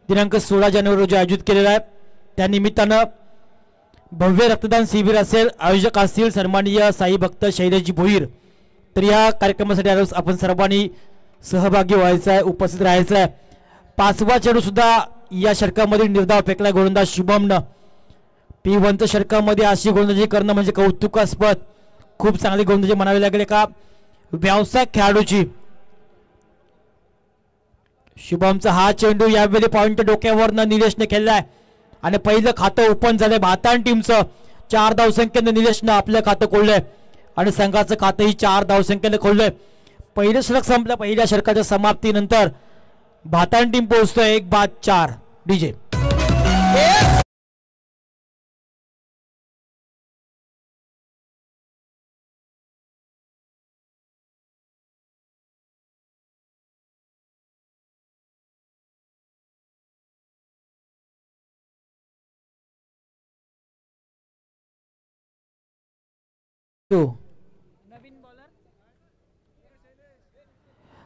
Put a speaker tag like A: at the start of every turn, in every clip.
A: दिनांक 16 जानेवारी रोजी आयोजित केलेला आहे। त्या निमित्तानं भव्य रक्तदान शिबिर असेल, आयोजक असतील सन्माननीय साई भक्त शैलेशजी भोईर। तर या कार्यक्रमासाठी आपण सर्वांनी सहभागी व्हायचं आहे, उपस्थित राहायचं आहे। 5वा चेंडू सुद्धा या षटकामध्ये निर्धाव फेकला गोलंदाज शुभमनं। P1च्या षटकामध्ये अशी गोलंदाजी करणं म्हणजे कौतुकास्पद, खूप चांगली गोलंदाजी म्हणावी लागेल एका व्यावसायिक खेळाडूची। शुभमचा हा चेंडू यावेळी पॉइंट डोक्यावरनं निलेशने खेळलाय आणि पहिलं खातं ओपन झालंय भाताण टीमचं। 4 धावसंख्येने निलेशनं आपलं खातं खोललंय आणि संघाचं खातंही 4 धावसंख्येने खोललंय। पहिलं षटक संपलं। पहिल्या षटकाच्या समाप्तीनंतर भाताण टीम पोहोचतोय 1-4 डीजे।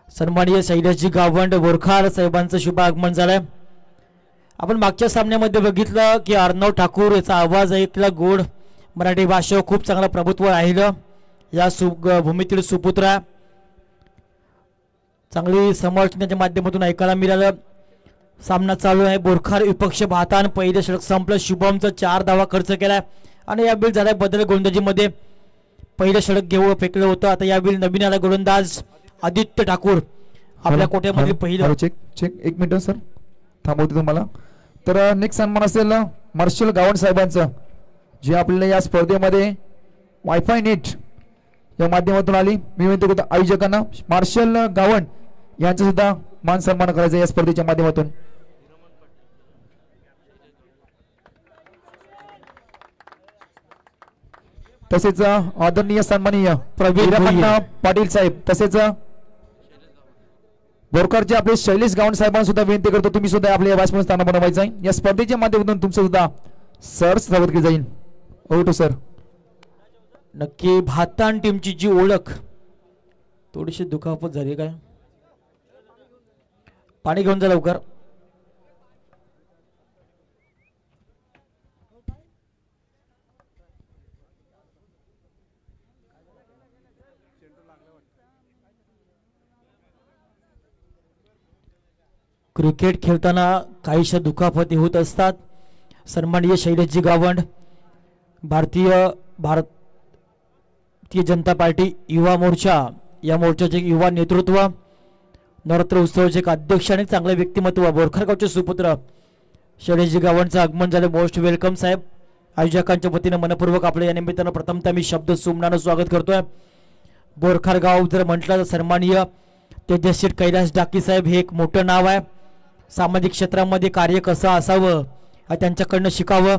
A: सन्माननीय शैलेशजी गावंड बोरखार साहेबांचं शुभ आगमन झालंय। आपण मागच्या सामन्यामध्ये बघितलं की अर्णव ठाकूर याचा आवाज ऐकला, गोड मराठी भाषेवर खूप चांगलं प्रभुत्व राहिलं। या भूमीतील सुपुत्र चांगली समर्थनाच्या माध्यमातून ऐकायला मिळालं। सामना चालू आहे, बोरखार विपक्ष भातान। पहिलं षटक संपलं, शुभमचं 4 धावा खर्च केलाय आणि यावेळी झालाय बदल गोलंदाजीमध्ये। पहिलं षटक घेऊन फेकलं होतं, आता यावेळी नवीन आला गोलंदाज आदित्य ठाकूर आपल्या कोट्यामध्ये पहिलं।
B: चेक 1 मिनिट सर, थांबवते तुम्हाला। तर नेक्स्ट सन्मान असेल मार्शल गावंड साहेबांचं, जे आपल्याला या स्पर्धेमध्ये वायफाय नेट या माध्यमातून आली। मी म्हणतो आयोजकांना मार्शल गावंड यांचा सुद्धा मान सन्मान करायचा या स्पर्धेच्या माध्यमातून। तसेच आदरणीय सन्माननीय प्रवीण पाटील साहेब, तसेच बोरकारचे आपले शैलेश गावंड साहेबांना सुद्धा विनंती करतो तुम्ही सुद्धा आपल्या व्यासपीठ स्थान बनवायचं आहे। या स्पर्धेच्या माध्यमातून तुमचं सुद्धा सर स्वागत केलं जाईल। ओटो सर।
A: नक्की भाताण टीमची जी ओळख, थोडीशी दुखापत झाली काय, पाणी घेऊन जा लवकर। क्रिकेट खेळताना काहीशा दुखापती होत असतात। सन्माननीय शैलेशजी गावंड भारतीय जनता पार्टी युवा मोर्चा या मोर्चाचे युवा नेतृत्व, नवरात्र उत्सवाचे एक अध्यक्ष आणि चांगले व्यक्तिमत्व बोरखार गावचे सुपुत्र शैलेशजी गावंडचं आगमन झालं। मोस्ट वेलकम साहेब। आयोजकांच्या वतीने मनपूर्वक आपल्या या निमित्तानं प्रथमतः मी शब्द सुमनानं स्वागत करतोय। बोरखार गाव जर म्हटलं तर सन्माननीय तेजस्वी कैलास डाकी साहेब हे एक मोठं नाव आहे। सामाजिक क्षेत्रामध्ये कार्य कसं असावं त्यांच्याकडनं शिकावं,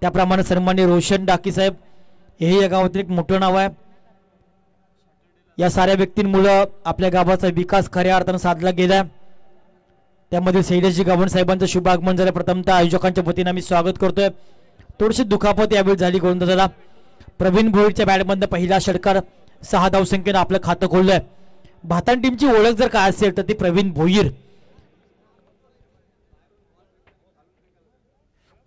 A: त्याप्रमाणे सन्माननीय रोशन डाकी साहेब हे या गावातील एक मोठं नाव आहे। या साऱ्या व्यक्तींमुळे आपल्या गावाचा विकास खऱ्या अर्थानं साधला गेला। त्यामध्ये शैलेशजी गावंड साहेबांचं शुभ आगमन झालं। प्रथमतः आयोजकांच्या वतीने मी स्वागत करतोय। थोडीशी दुखापत यावेळी झाली गोलंदाजाला। प्रवीण भोईरच्या बॅटमधनं पहिला षटकार 6 धावसंख्येनं आपलं खातं खोललंय। भाताण टीमची ओळख जर काय असेल तर ती प्रवीण भोईर।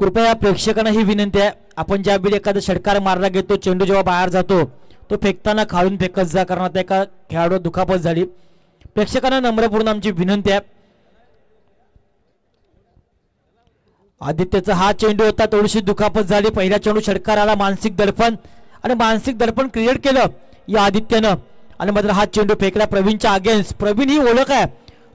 A: कृपया प्रेक्षकांना ही विनंती आहे, आपण ज्यावेळी एखादा षटकार मारला घेतो, चेंडू जेव्हा बाहेर जातो तो फेकताना खालून फेकत जा, कारण आता एका खेळाडू दुखापत झाली। प्रेक्षकांना नम्रपूर्ण आमची विनंती आहे। आदित्यचा हा चेंडू होता, थोडीशी दुखापत झाली। पहिला चेंडू षटकाराला मानसिक दडपण आणि मानसिक दडपण क्रिएट केलं या आदित्यनं आणि मात्र हा चेंडू फेकला प्रवीणच्या अगेन्स्ट। प्रवीण ही ओळख आहे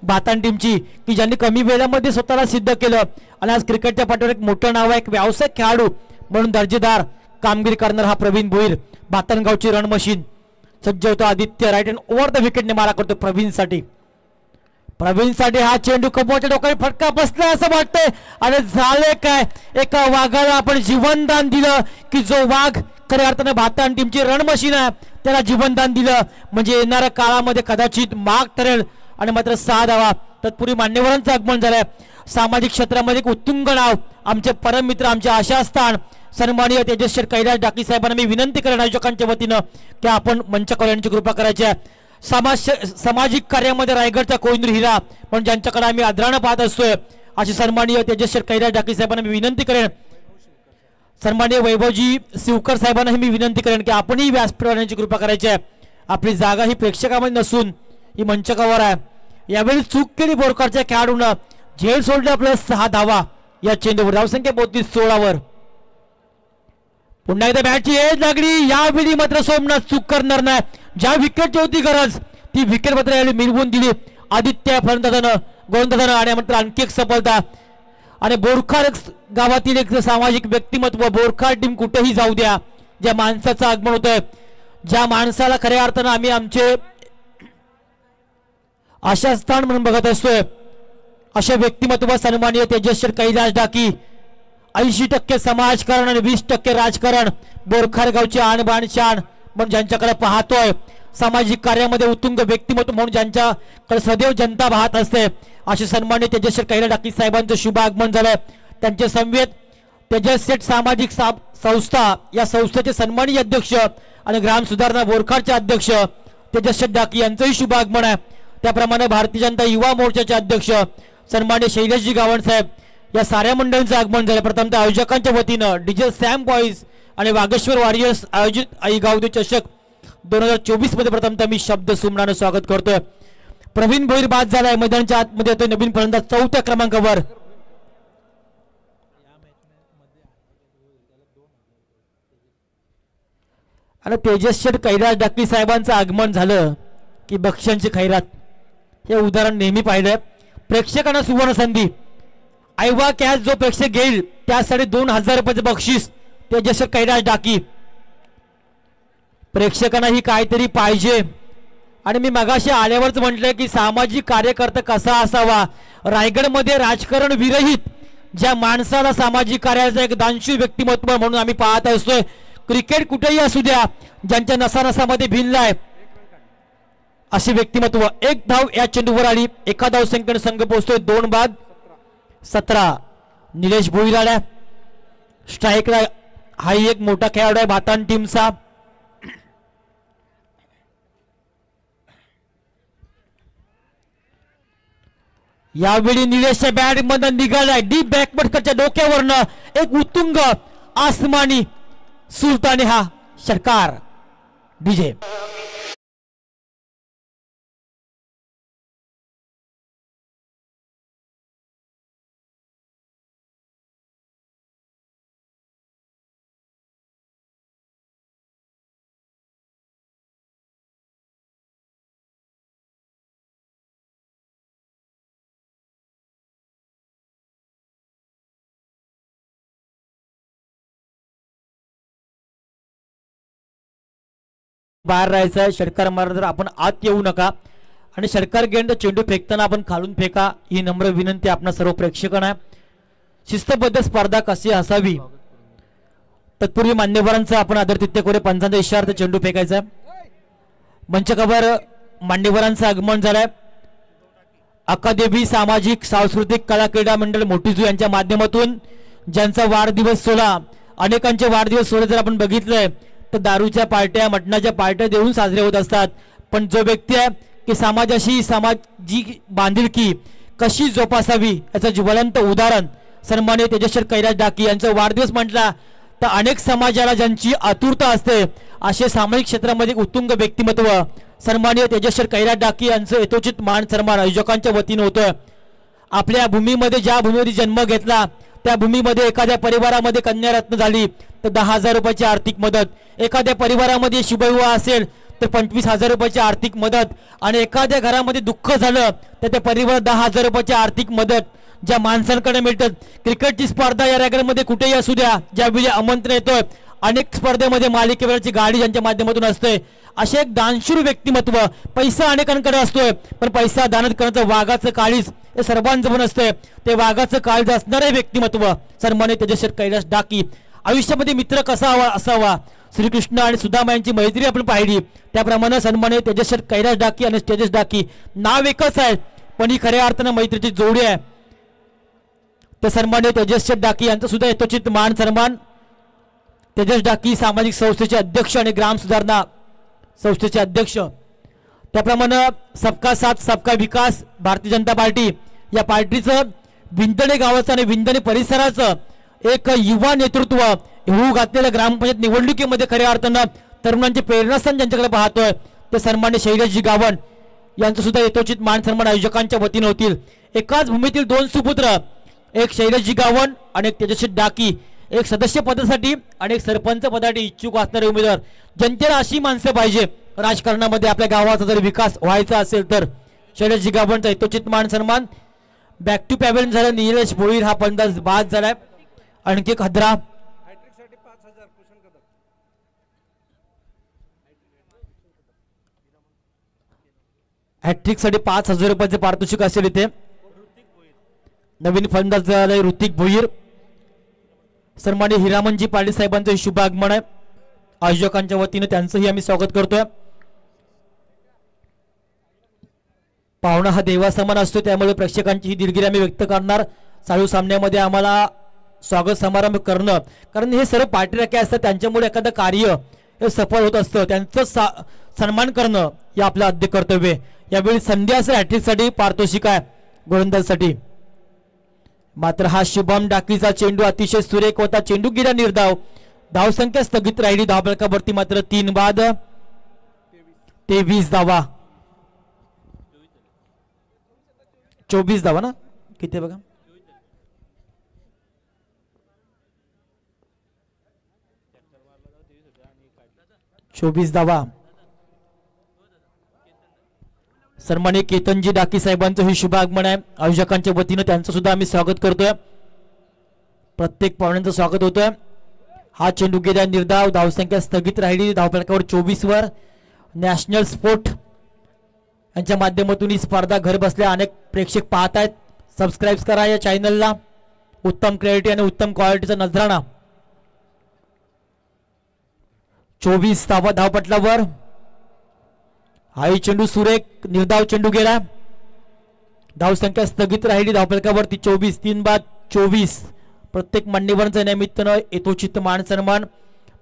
A: भाताण टीमची की ज्यांनी कमी वेळामध्ये स्वतःला सिद्ध केलं आणि आज क्रिकेटच्या पाठीवर एक मोठं नाव आहे। एक व्यावसायिक खेळाडू म्हणून दर्जेदार कामगिरी करणारा हा प्रवीण भोईर, भाताण गावची रण मशीन। सज्ज होतो Aditya, right hand over the विकेटने मारा करतो प्रवीणसाठी। हा चेंडू कमोच्या डोक्याने फटका बसला असं वाटतंय आणि झाले काय, एका वाघाला आपण जीवनदान दिलं की जो वाघ खऱ्या अर्थाने भाताण टीमची रण मशीन आहे त्याला जीवनदान दिलं म्हणजे येणाऱ्या काळामध्ये कदाचित माग ठरेल आणि मात्र 6 धावा। तत्पूर्वी मान्यवरांचं आगमन झालंय। सामाजिक क्षेत्रामध्ये एक उत्तुंग नाव, आमचे परम मित्र, आमचे आशास्थान सन्माननीय तेजस्वी कैलास डाकी साहेबांना मी विनंती करेन आयोजकांच्या वतीनं की आपण मंच कल्याणची कृपा करायची आहे। सामाजिक कार्यामध्ये रायगडचा कोहिनूर हिरा पण ज्यांच्याकडे आम्ही आदरानं पाहत असतोय अशी सन्माननीय तेजस्वी कैलास डाकी साहेबांना मी विनंती करेन. सन्माननीय वैभवजी शिवकर साहेबांना मी विनंती करेन की आपणही व्यासपीठाची कृपा करायची आहे. आपली जागा ही प्रेक्षकामध्ये नसून ही मंचकावर आहे. यावेळी चूक केली बोरकरच्या खेळाडूनं, झेल सोडल्या प्लस 6 धावा या चेंडूवर. धावसंख्या 32-16 पुन्हा एकदा बॅटची एज लागली. यावेळी मात्र सोमनाथ चूक करणार नाही. ज्या विकेटची होती गरज ती विकेट मात्र यावेळी मिळवून दिली आदित्य गोलंदाजानं आणि मात्र आणखी एक सफलता. आणि बोरखार गावातील एक सामाजिक व्यक्तिमत्व. बोरखार टीम कुठेही जाऊ द्या, ज्या माणसाचं आगमन होतंय, ज्या माणसाला खऱ्या अर्थानं आम्ही आमचे आशास्थान म्हणून बघत असतोय, अशा व्यक्तिमत्व सन्माननीय तेजस्वी कैलास डाकी. 80% समाजकारण आणि 20% राजकारण. बोरखार गावचे आणबाण शान म्हणून ज्यांच्याकडे पाहतोय, सामाजिक कार्यामध्ये उत्तुंग व्यक्तिमत्व म्हणून ज्यांच्याकडे सदैव जनता पाहत असते, असे सन्माननीय तेजस्वी कैलास डाकी साहेबांचं शुभ आगमन झालंय. त्यांचे समवेत तेजस सामाजिक संस्था या संस्थेचे सन्माननीय अध्यक्ष आणि ग्राम सुधारणा बोरखारचे अध्यक्ष तेजस्वी डाकी यांचंही शुभ आगमन आहे. त्याप्रमाणे भारतीय जनता युवा मोर्चाचे अध्यक्ष सन्माननीय शैलेशजी गावण साहेब या साऱ्या मंडळींचं आगमन झालं. प्रथमतः आयोजकांच्या वतीनं डीजे सॅम बॉईज आणि वागेश्वर वॉरियर्स आयोजित आई गावदे चषक 2024 मध्ये प्रथमतः मी शब्द सुमनानं स्वागत करतोय. प्रवीण भोईर बाद झालाय. मैदानाच्या आतमध्ये येतोय नवीन फलंदाज 4थ्या क्रमांकावर. आणि तेजस्वी कैलास डाकी साहेबांचं आगमन झालं की बक्षांची खैरात हे उदाहरण नेहमी पाहिलंय. प्रेक्षकांना सुवर्ण संधी. आयवा कॅच जो प्रेक्षक घेईल त्यासाठी 2000 रुपयाचं बक्षीस तेजस्वी कैलास डाकी. प्रेक्षकांना ही काहीतरी पाहिजे. आणि मी मगाशी आल्यावरच म्हटलंय की सामाजिक कार्यकर्ता कसा असावा. रायगडमध्ये राजकारण विरहित ज्या माणसाला सामाजिक कार्याचं एक दानशूर व्यक्तिमत्व म्हणून आम्ही पाहत असतोय. क्रिकेट कुठेही असू द्या, ज्यांच्या नसानसामध्ये भिनलाय असे व्यक्तिमत्व. 1 धाव या चेंडूवर आली. 1 धाव संख्येने संघ पोहोचतोय 2-17. निलेश भोईर आला स्ट्राईकला. हाही एक मोठा खेळाडू आहे भातान टीमचा. यावेळी निलेशच्या बॅट मध्ये निघालाय डीप बॅकवर्डच्या डोक्यावरनं एक उत्तुंग आसमानी सुलतानी हा षटकार. डीजे बाहेर राहायचं. षटकार मारला तर आपण आत येऊ नका आणि षटकार घेऊन चेंडू फेकताना आपण खालून फेका ही नम्र विनंती आपणा सर्व प्रेक्षकांना. शिस्तबद्ध स्पर्धा कशी असावी तत्पूर्वी मान्यवरांचा आपण आदरातिथ्य करू. पंचांचा इशारा चेंडू फेकायचा. मंचकावर मान्यवरांचं आगमन झालंय. अकादेमी सामाजिक सांस्कृतिक कला क्रीडा मंडळ मोठीजू यांच्या माध्यमातून ज्यांचा वाढदिवस सोहळा, अनेकांचे वाढदिवस सोहळे जर आपण बघितले तर दारूच्या पार्ट्या मटणाच्या पार्ट्या देऊन साजरे होत असतात. पण जो व्यक्ती आहे की समाजाशी सामाजिक बांधिलकी कशी जोपासावी याचं ज्वलंत उदाहरण सन्माननीय तेजस्वी कैलास डाकी यांचा वाढदिवस म्हटला तर अनेक समाजाला ज्यांची आतुरता असते असे सामाजिक क्षेत्रामध्ये उत्तुंग व्यक्तिमत्व सन्माननीय तेजस्वी कैलास डाकी यांचं यथोचित मान सन्मान आयोजकांच्या वतीने होतोय. आपल्या भूमीमध्ये ज्या भूमीमध्ये जन्म घेतला त्या भूमीमध्ये एखाद्या परिवारामध्ये कन्यारत्न झाली तर 10,000 रुपयाची आर्थिक मदत. एखाद्या परिवारामध्ये शुभविवाह असेल तर 25,000 रुपयाची आर्थिक मदत. आणि एखाद्या घरामध्ये दुःख झालं तर त्या परिवारात 10,000 रुपयाची आर्थिक मदत ज्या माणसांकडे मिळतात. क्रिकेटची स्पर्धा या रायगडमध्ये कुठेही असू द्या, ज्यावेळी आमंत्रण येतोय अनेक स्पर्धेमध्ये मालिकेवरची गाडी ज्यांच्या माध्यमातून असते असे एक दानशूर व्यक्तिमत्व. पैसा अनेकांकडे असतोय पण पैसा दान करण्याचं वाघाचं काळीज हे सर्वांजवळ असते. ते वाघाचं काळीज असणारे व्यक्तिमत्व सन्माननीय तेजस्वी कैलास डाकी. आयुष्यामध्ये मित्र कसा असावा. श्रीकृष्ण आणि सुदामा यांची मैत्री आपण पाहिली त्याप्रमाणे सन्माननीय तेजस्वी कैलास डाकी आणि तेजस डाकी नाव एकच आहे पण ही खऱ्या अर्थानं मैत्रीची जोडी आहे. तर सन्माननीय तेजस्वी डाकी यांचा सुद्धा यथोचित मान सन्मान. तेजस डाकी सामाजिक संस्थेचे अध्यक्ष आणि ग्राम सुधारणा संस्थेचे अध्यक्ष. त्याप्रमाणे सबका साथ सबका विकास भारतीय जनता पार्टी या पार्टीचं विंदणे गावाचं आणि विंदणे परिसराचं एक युवा नेतृत्व होऊ घातलेल्या ग्रामपंचायत निवडणुकीमध्ये खऱ्या अर्थानं तरुणांचे प्रेरणास्थान ज्यांच्याकडे पाहतोय ते सन्मान्य शैलेशजी गावण यांचं सुद्धा यथोचित मान सन्मान आयोजकांच्या वतीने होतील. एकाच भूमीतील दोन सुपुत्र, एक शैलेशजी गावण आणि एक तेजस्वी डाकी, एक सदस्य पदासाठी आणि एक सरपंच पदासाठी इच्छुक असणारे उमेदवार. जनतेला अशी माणसं पाहिजे राजकारणामध्ये आपल्या गावाचा जर विकास व्हायचा असेल तर. शैलेशजी गावणचा यथोचित मान सन्मान. बॅक टू पॅव्हलियन झालं. निलेश भोईर हा फलंदाज बाद झालाय. आणखी एक हद्रा. हॅट्रिक साठी 5,000 रुपयाचे पारितोषिक असेल. इथे नवीन फलंदाज झालाय ऋतिक भोईर. सन्मान्य हिरामनजी पाटील साहेबांचं शुभ आगमन आहे. आयोजकांच्या वतीने त्यांचंही आम्ही स्वागत करतोय. पाहुणा हा देवासमान असतो त्यामुळे प्रेक्षकांची ही दिलगिरी आम्ही व्यक्त करणार. चालू सामन्यामध्ये आम्हाला स्वागत समारंभ करणं, कारण हे सर्व पार्टी राखे असतात त्यांच्यामुळे एखादं कार्य हे सफल होत असतं. त्यांचं सन्मान करणं हे आपलं आद्य कर्तव्य. यावेळी संधी असेल हॅट्रिकसाठी पारितोषिक आहे गोलंदाजसाठी. मात्र हा शुभम डाकीचा चेंडू अतिशय सुरेख होता. चेंडू गेला निर्धाव. धावसंख्या स्थगित राहिली. धावफलकावरती मात्र 3 बाद 23 धावा. 24 धावा ना किती बघा. चोवीस धावा. सन्मान्य केतनजी डाकी साहेबांचं हे शुभ आगमन आहे. आयोजकांच्या वतीनं त्यांचं सुद्धा आम्ही स्वागत करतोय. प्रत्येक पाहुण्यांचं स्वागत होतोय. हा चेंडू गेला निर्धाव. धावसंख्या स्थगित राहिली. धावफलकावर 24 वर. नॅशनल स्पोर्ट यांच्या माध्यमातून ही स्पर्धा घर बसल्या अनेक प्रेक्षक पाहत आहेत. सबस्क्राईब करा या चॅनलला. उत्तम क्लॅरिटी आणि उत्तम क्वालिटीचा नजराणा. 24 धावा धावपटलावर. हाही चेंडू सुरेख निर्धाव चेंडू गेला. धावसंख्या स्थगित राहिली. धावफलकावरती 24. 3 बाद 24. प्रत्येक मान्यवरांच्या निमित्तानं यथोचित मान सन्मान.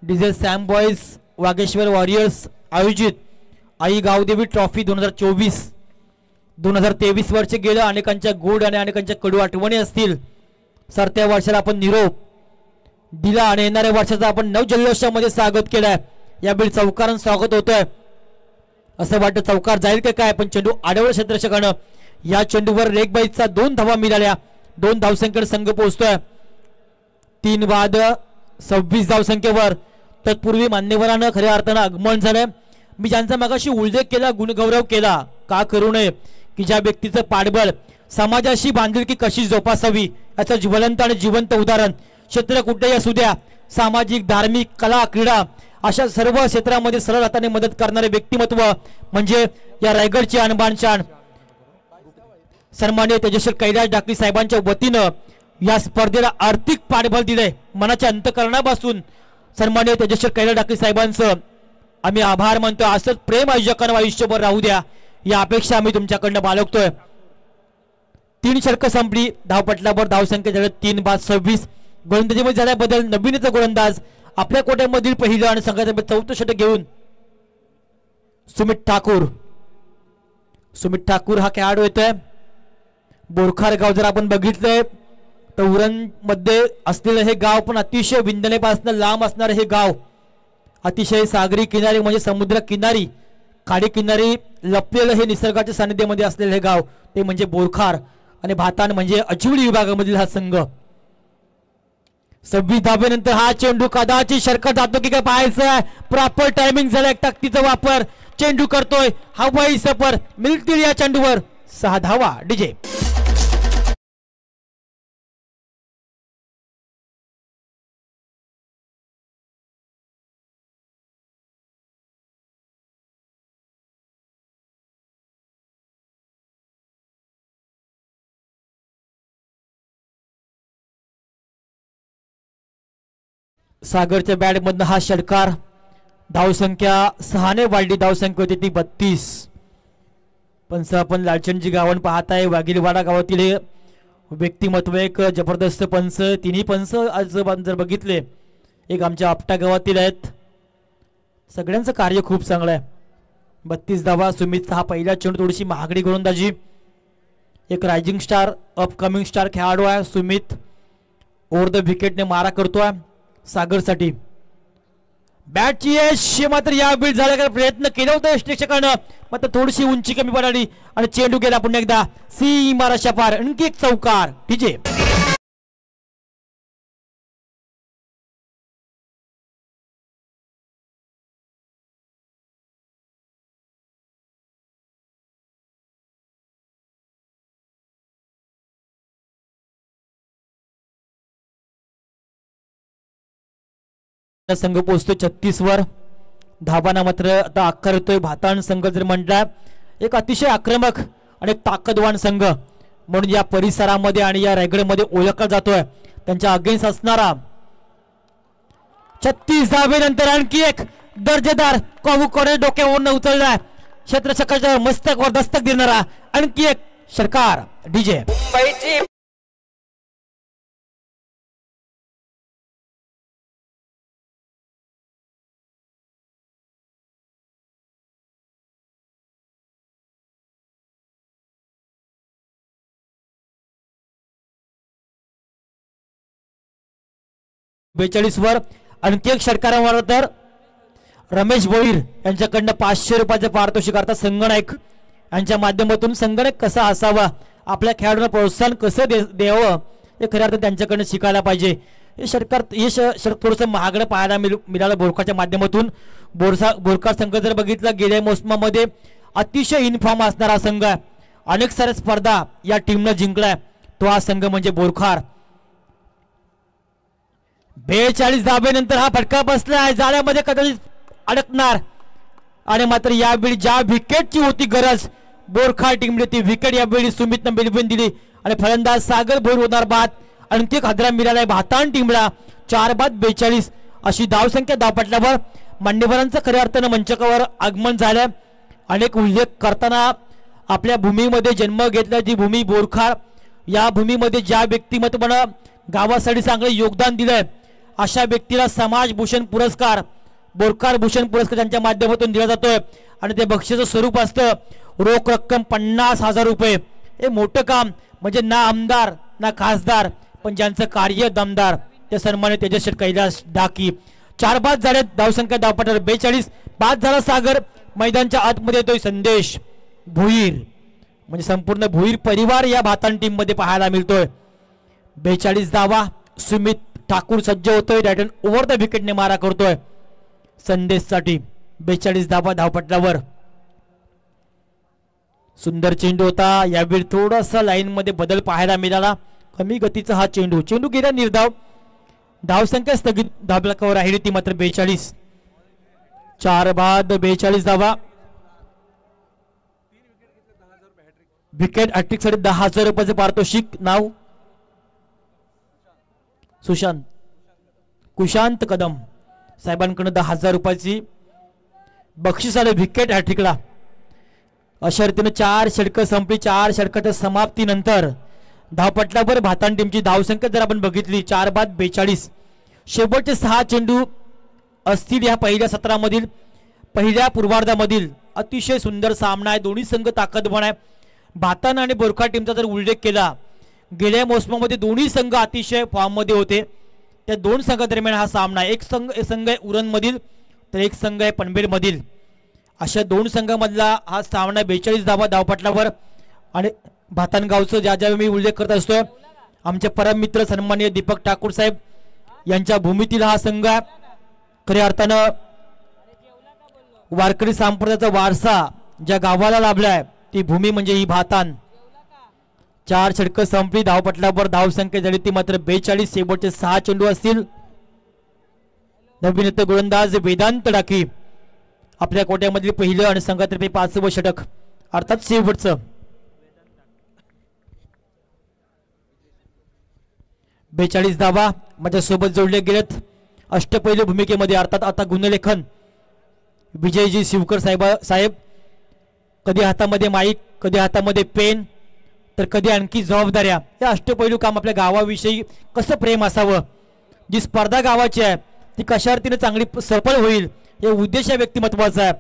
A: Diesel Sam boys Vageshwar warriors आयोजित आई गावदेवी ट्रॉफी 2024 2023 वर्ष गेलं. अनेकांच्या गोड आणि अनेकांच्या कडू आठवणी असतील. सरत्या वर्षाला आपण निरोप दिला आणि येणाऱ्या वर्षाचा आपण नवजल्लोषामध्ये स्वागत केलंय. यावेळी चौकारांचं स्वागत होतंय. असं वाटतं चौकार जाईल का काय, पण चेंडू आडवळ क्षेत्ररक्षकानं या चेंडूवर लेग बाईचा 2 धावा मिळाल्या. 2 धावसंख्येवर संघ पोहोचतोय. 3 बाद 26 धावसंख्येवर. तत्पूर्वी मान्यवरांना खऱ्या अर्थानं आगमन झालंय. मी ज्यांचा मगाशी उल्लेख केला, गुणगौरव केला, का करू नये, की ज्या व्यक्तीचं पाठबळ समाजाशी बांधिलकी कशी जोपासावी याचं ज्वलंत आणि जिवंत उदाहरण. क्षेत्र कुठेही असू द्या, सामाजिक, धार्मिक, कला, क्रीडा अशा सर्व क्षेत्रामध्ये सरळ हाताने मदत करणारे व्यक्तिमत्व म्हणजे या रायगडचे अनबान शान सन्मान्य तेजस्वी कैलास डाकी साहेबांच्या वतीनं या स्पर्धेला आर्थिक पाठबळ दिलंय. मनाच्या अंतकरणापासून सन्मान्य तेजस्वी कैलास डाकी साहेबांचं आम्ही आभार मानतो. असंच प्रेम आयोजकांना आयुष्यभर राहू द्या या अपेक्षा आम्ही तुमच्याकडनं बाळगतोय. 3 षटकं संपली. धावपटलावर धावसंख्या झाली 3 बाद 26. गोलंदाजीमध्ये झाल्या बदल. नवीनच गोलंदाज आपल्या कोट्यामधील पहिलं आणि संघाचं 4थं षटक घेऊन सुमित ठाकूर. सुमित ठाकूर हा खेळाडू येतोय. बोरखार गाव जर आपण बघितलंय तर उरण मध्ये असलेलं हे गाव पण अतिशय विंदणेपासून लांब असणारं हे गाव. अतिशय सागरी किनारी म्हणजे समुद्र किनारी, खाडी किनारी लपलेलं हे निसर्गाच्या सानिध्यामध्ये असलेलं हे गाव ते म्हणजे बोरखार. आणि भातान म्हणजे अचिवली विभागामधील हा संघ. 26 धावेनंतर हा चेंडू कदाचित षटकार जातो की काय पाहायचं. प्रॉपर टायमिंग झाला. एक ताकदीचा वापर. चेंडू करतोय हवाई सफर. मिळतील या चेंडूवर 6 धावा. डीजे सागरच्या बॅटमधनं हा षटकार. धावसंख्या 6 ने वाढली. धावसंख्या होती ती 32. पंच आपण लालचंदजी गावण पाहताय. वाघिलवाडा गावातील हे व्यक्तिमत्व एक जबरदस्त पंच. तिन्ही पंच आज जर बघितले एक आमच्या आपटा गावातील आहेत. सगळ्यांचं कार्य खूप चांगलं आहे. 32 धावा. सुमित हा पहिला चेंडू थोडीशी महागडी गोलंदाजी. एक रायझिंग स्टार अपकमिंग स्टार खेळाडू आहे सुमित ओव्हर द विकेटने मारा करतोय सागरसाठी. बॅटची यश मात्र या बीट झाल्याचा प्रयत्न केला होता यष्टेक्षकानं मात्र थोडीशी उंची कमी पडली आणि चेंडू गेला पुन्हा एकदा सीमाराच्या पार. आणखी एक चौकार डीजे. संघ पोहोचतोय 36 वर. धाबाना मात्र आता आकार येतोय भाताण संघ जर म्हटला एक अतिशय आक्रमक आणि ताकदवान संघ म्हणून या परिसरामध्ये आणि या रायगडमध्ये ओळखला जातोय. त्यांच्या अगेन्स्ट असणारा 36 धाबेनंतर आणखी एक दर्जेदार कॉर्नर डोक्यावरून उचललाय क्षेत्ररक्षकाच्या मस्तकावर दस्तक देणारा आणखी एक षटकार डीजे. 42 वर आणखी एक षटकारावर तर रमेश भोईर यांच्याकडनं 500 रुपयाचे पारितोषिक अर्थात संगणक यांच्या माध्यमातून संगणक कसा असावा आपल्या खेळाडूंना प्रोत्साहन कसं द्यावं हे खऱ्या अर्थात त्यांच्याकडनं शिकायला पाहिजे. हे षटकार थोडंसं महागडं पाहायला मिळालं बोरकारच्या माध्यमातून. बोरकार संघ जर बघितलं गेल्या मोसमामध्ये अतिशय इनफॉर्म असणारा संघ आहे. अनेक साऱ्या स्पर्धा या टीमनं जिंकलाय तो हा संघ म्हणजे बोरकार. 42 धाबेनंतर हा फटका बसलाय जाळ्यामध्ये कदाचित अडकणार आणि मात्र यावेळी ज्या विकेटची होती गरज बोरखार टीमने ती विकेट यावेळी सुमितनं मिळवून दिली आणि फलंदाज सागर भोईर होणार बाद. आणखी एक हादरा मिळालाय भाताण टीमला 4 बाद 42 अशी धावसंख्या धावपटल्यावर मान्यवरांचं खऱ्या अर्थानं मंचकावर आगमन झालं. अनेक उल्लेख करताना आपल्या भूमीमध्ये जन्म घेतला जी भूमी बोरखार या भूमीमध्ये ज्या व्यक्तिमत्वानं गावासाठी चांगले योगदान दिलंय अशा व्यक्तीला समाजभूषण पुरस्कार बोरकार भूषण पुरस्कार त्यांच्या माध्यमातून दिला जातोय आणि ते बक्षीचं स्वरूप असतं रोख रक्कम 50,000 रुपये. हे मोठं काम म्हणजे ना आमदार ना खासदार पण ज्यांचं कार्य दमदार ते सन्मानित तेजस्वी कैलास डाकी. 4 बाद झाले धावसंख्या धावपटावर 42 बाद झाला सागर. मैदानच्या आतमध्ये येतोय संदेश भोईर म्हणजे संपूर्ण भोईर परिवार या भाताण टीम मध्ये पाहायला मिळतोय. 42 धावा सुमित ठाकूर सज्ज होतोय डॅटन ओव्हर द विकेटने मारा करतोय संदेशसाठी. 42 धावा धावपटल्यावर सुंदर चेंडू होता यावेळी थोडासा लाईन मध्ये बदल पाहायला मिळाला. कमी गतीचा हा चेंडू गेला निर्धाव. धावसंख्या स्थगित धावफलकावर राहिली ती मात्र 42. 4 बाद 42 धावा. विकेट हॅट्रिक साठी 10,000 रुपयाचे पारितोषिक. नाव कुशांत कदम साहेबांकडून 10,000 रुपयाची बक्षीस आले विकेट हॅट्रिकला. अशा रीतीने 4 षटकं संपली. 4 षटकाच्या समाप्तीनंतर धावपटल्यावर भाताण टीमची धावसंख्या जर आपण बघितली 4 बाद 42. शेवटचे 6 चेंडू असतील या पहिल्या सत्रामधील पहिल्या पूर्वार्धामधील अतिशय सुंदर सामना आहे. दोन्ही संघ ताकदवान आहे. भाताण आणि बोरखार टीमचा जर उल्लेख केला गेल्या मोसमामध्ये दोन्ही संघ अतिशय फॉर्म मध्ये होते. त्या दोन संघादरम्यान हा सामना एक संघ आहे उरण मधील तर एक संघ आहे पनवेल मधील. अशा दोन संघामधला हा सामना 42 धावा धावपटल्यावर आणि भाताण गावचं ज्या मी उल्लेख करत असतो आमचे परम मित्र सन्माननीय दीपक ठाकूर साहेब यांच्या भूमीतील हा संघ आहे. खऱ्या अर्थानं वारकरी संप्रदायाचा वारसा ज्या गावाला लाभलाय ती भूमी म्हणजे ही भाताण. 4 षटकं संपली. धावपटल्यावर धावसंख्या झाली ती मात्र 42. शेवटचे 6 चेंडू असतील. नवीन गोलंदाज वेदांत डाकी आपल्या कोट्यामधील पहिलं आणि संघातर्फे 5वं षटक अर्थात शेवटचं. 42 धावा माझ्यासोबत जोडले गेलेत अष्टपैलू भूमिकेमध्ये अर्थात आता गुणलेखन विजयजी शिवकर साहेब कधी हातामध्ये माईक कधी हातामध्ये पेन तर कधी आणखी जबाबदाऱ्या. या अष्टपैलू काम आपल्या गावाविषयी कसं प्रेम असावं जी स्पर्धा गावाची आहे ती कशा रीतीने चांगली सफल होईल हे उद्देश या व्यक्तिमत्वाचा आहे.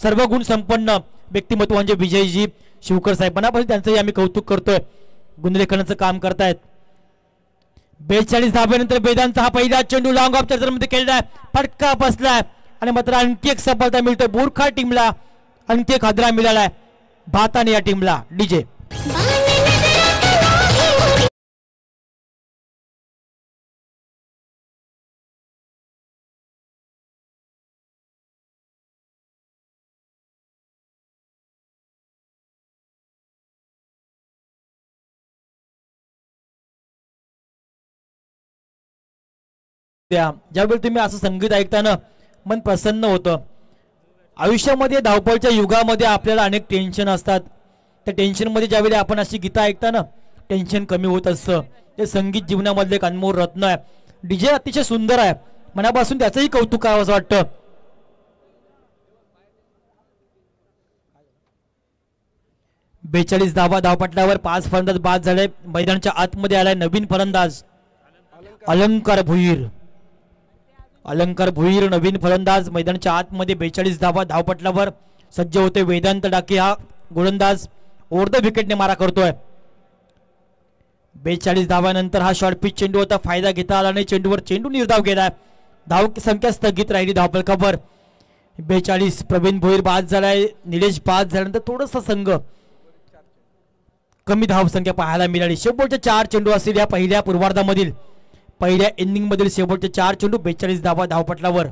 A: सर्व गुण संपन्न व्यक्तिमत्व म्हणजे विजयजी शिवकर साहेब मनापासून त्यांचंही आम्ही कौतुक करतोय. गुणलेखनाचं काम करतायत. 42 धाब्यानंतर वेदांचा हा पहिला चेंडू लॉंग ऑफ मध्ये केलेला फटका बसलाय आणि मात्र आणखी एक सफलता मिळते बोरखा टीमला. आणखी एक हादरा मिळालाय भाताने या टीमला. डीजे ज्यावेळी तुम्ही असं संगीत ऐकताना मन प्रसन्न होतं. आयुष्यामध्ये धावपळीच्या युगामध्ये आपल्याला अनेक टेन्शन असतात. त्या टेन्शनमध्ये ज्यावेळी आपण अशी गीतं ऐकताना टेन्शन कमी होत असतं. ते संगीत जीवनामधले एक अनमोल रत्न आहे. डीजे अतिशय सुंदर आहे. मनापासून त्याचंही कौतुक करावं असं वाटतं. बेचाळीस धावा धावपटलावर 5 फलंदाज बाद झाले. मैदानाच्या आतमध्ये आलाय नवीन फलंदाज अलंकार भुईर. अलंकार भुईर नवीन फलंदाज मैदानाच्या आतमध्ये 42 धावा धावपटलावर सज्ज होते. वेदांत डाके हा गोलंदाज ओव्हर द विकेटने मारा करतोय. 42 धावानंतर हा शॉर्ट पिच चेंडू होता. फायदा घेता आला नाही. चेंडूवर चेंडू निर्धाव गेलाय. धाव संख्या स्थगित राहिली धावफलकावर. 42 प्रवीण भोईर बाद झालाय. निलेश बाद झाल्यानंतर थोडंसं संघ कमी धावसंख्या पाहायला मिळाली. शेवटचे 4 चेंडू असतील या पहिल्या पूर्वार्धामधील. पहिल्या इनिंग मधील शेवटचे 4 चेंडू 42 धावा धावपटलावर.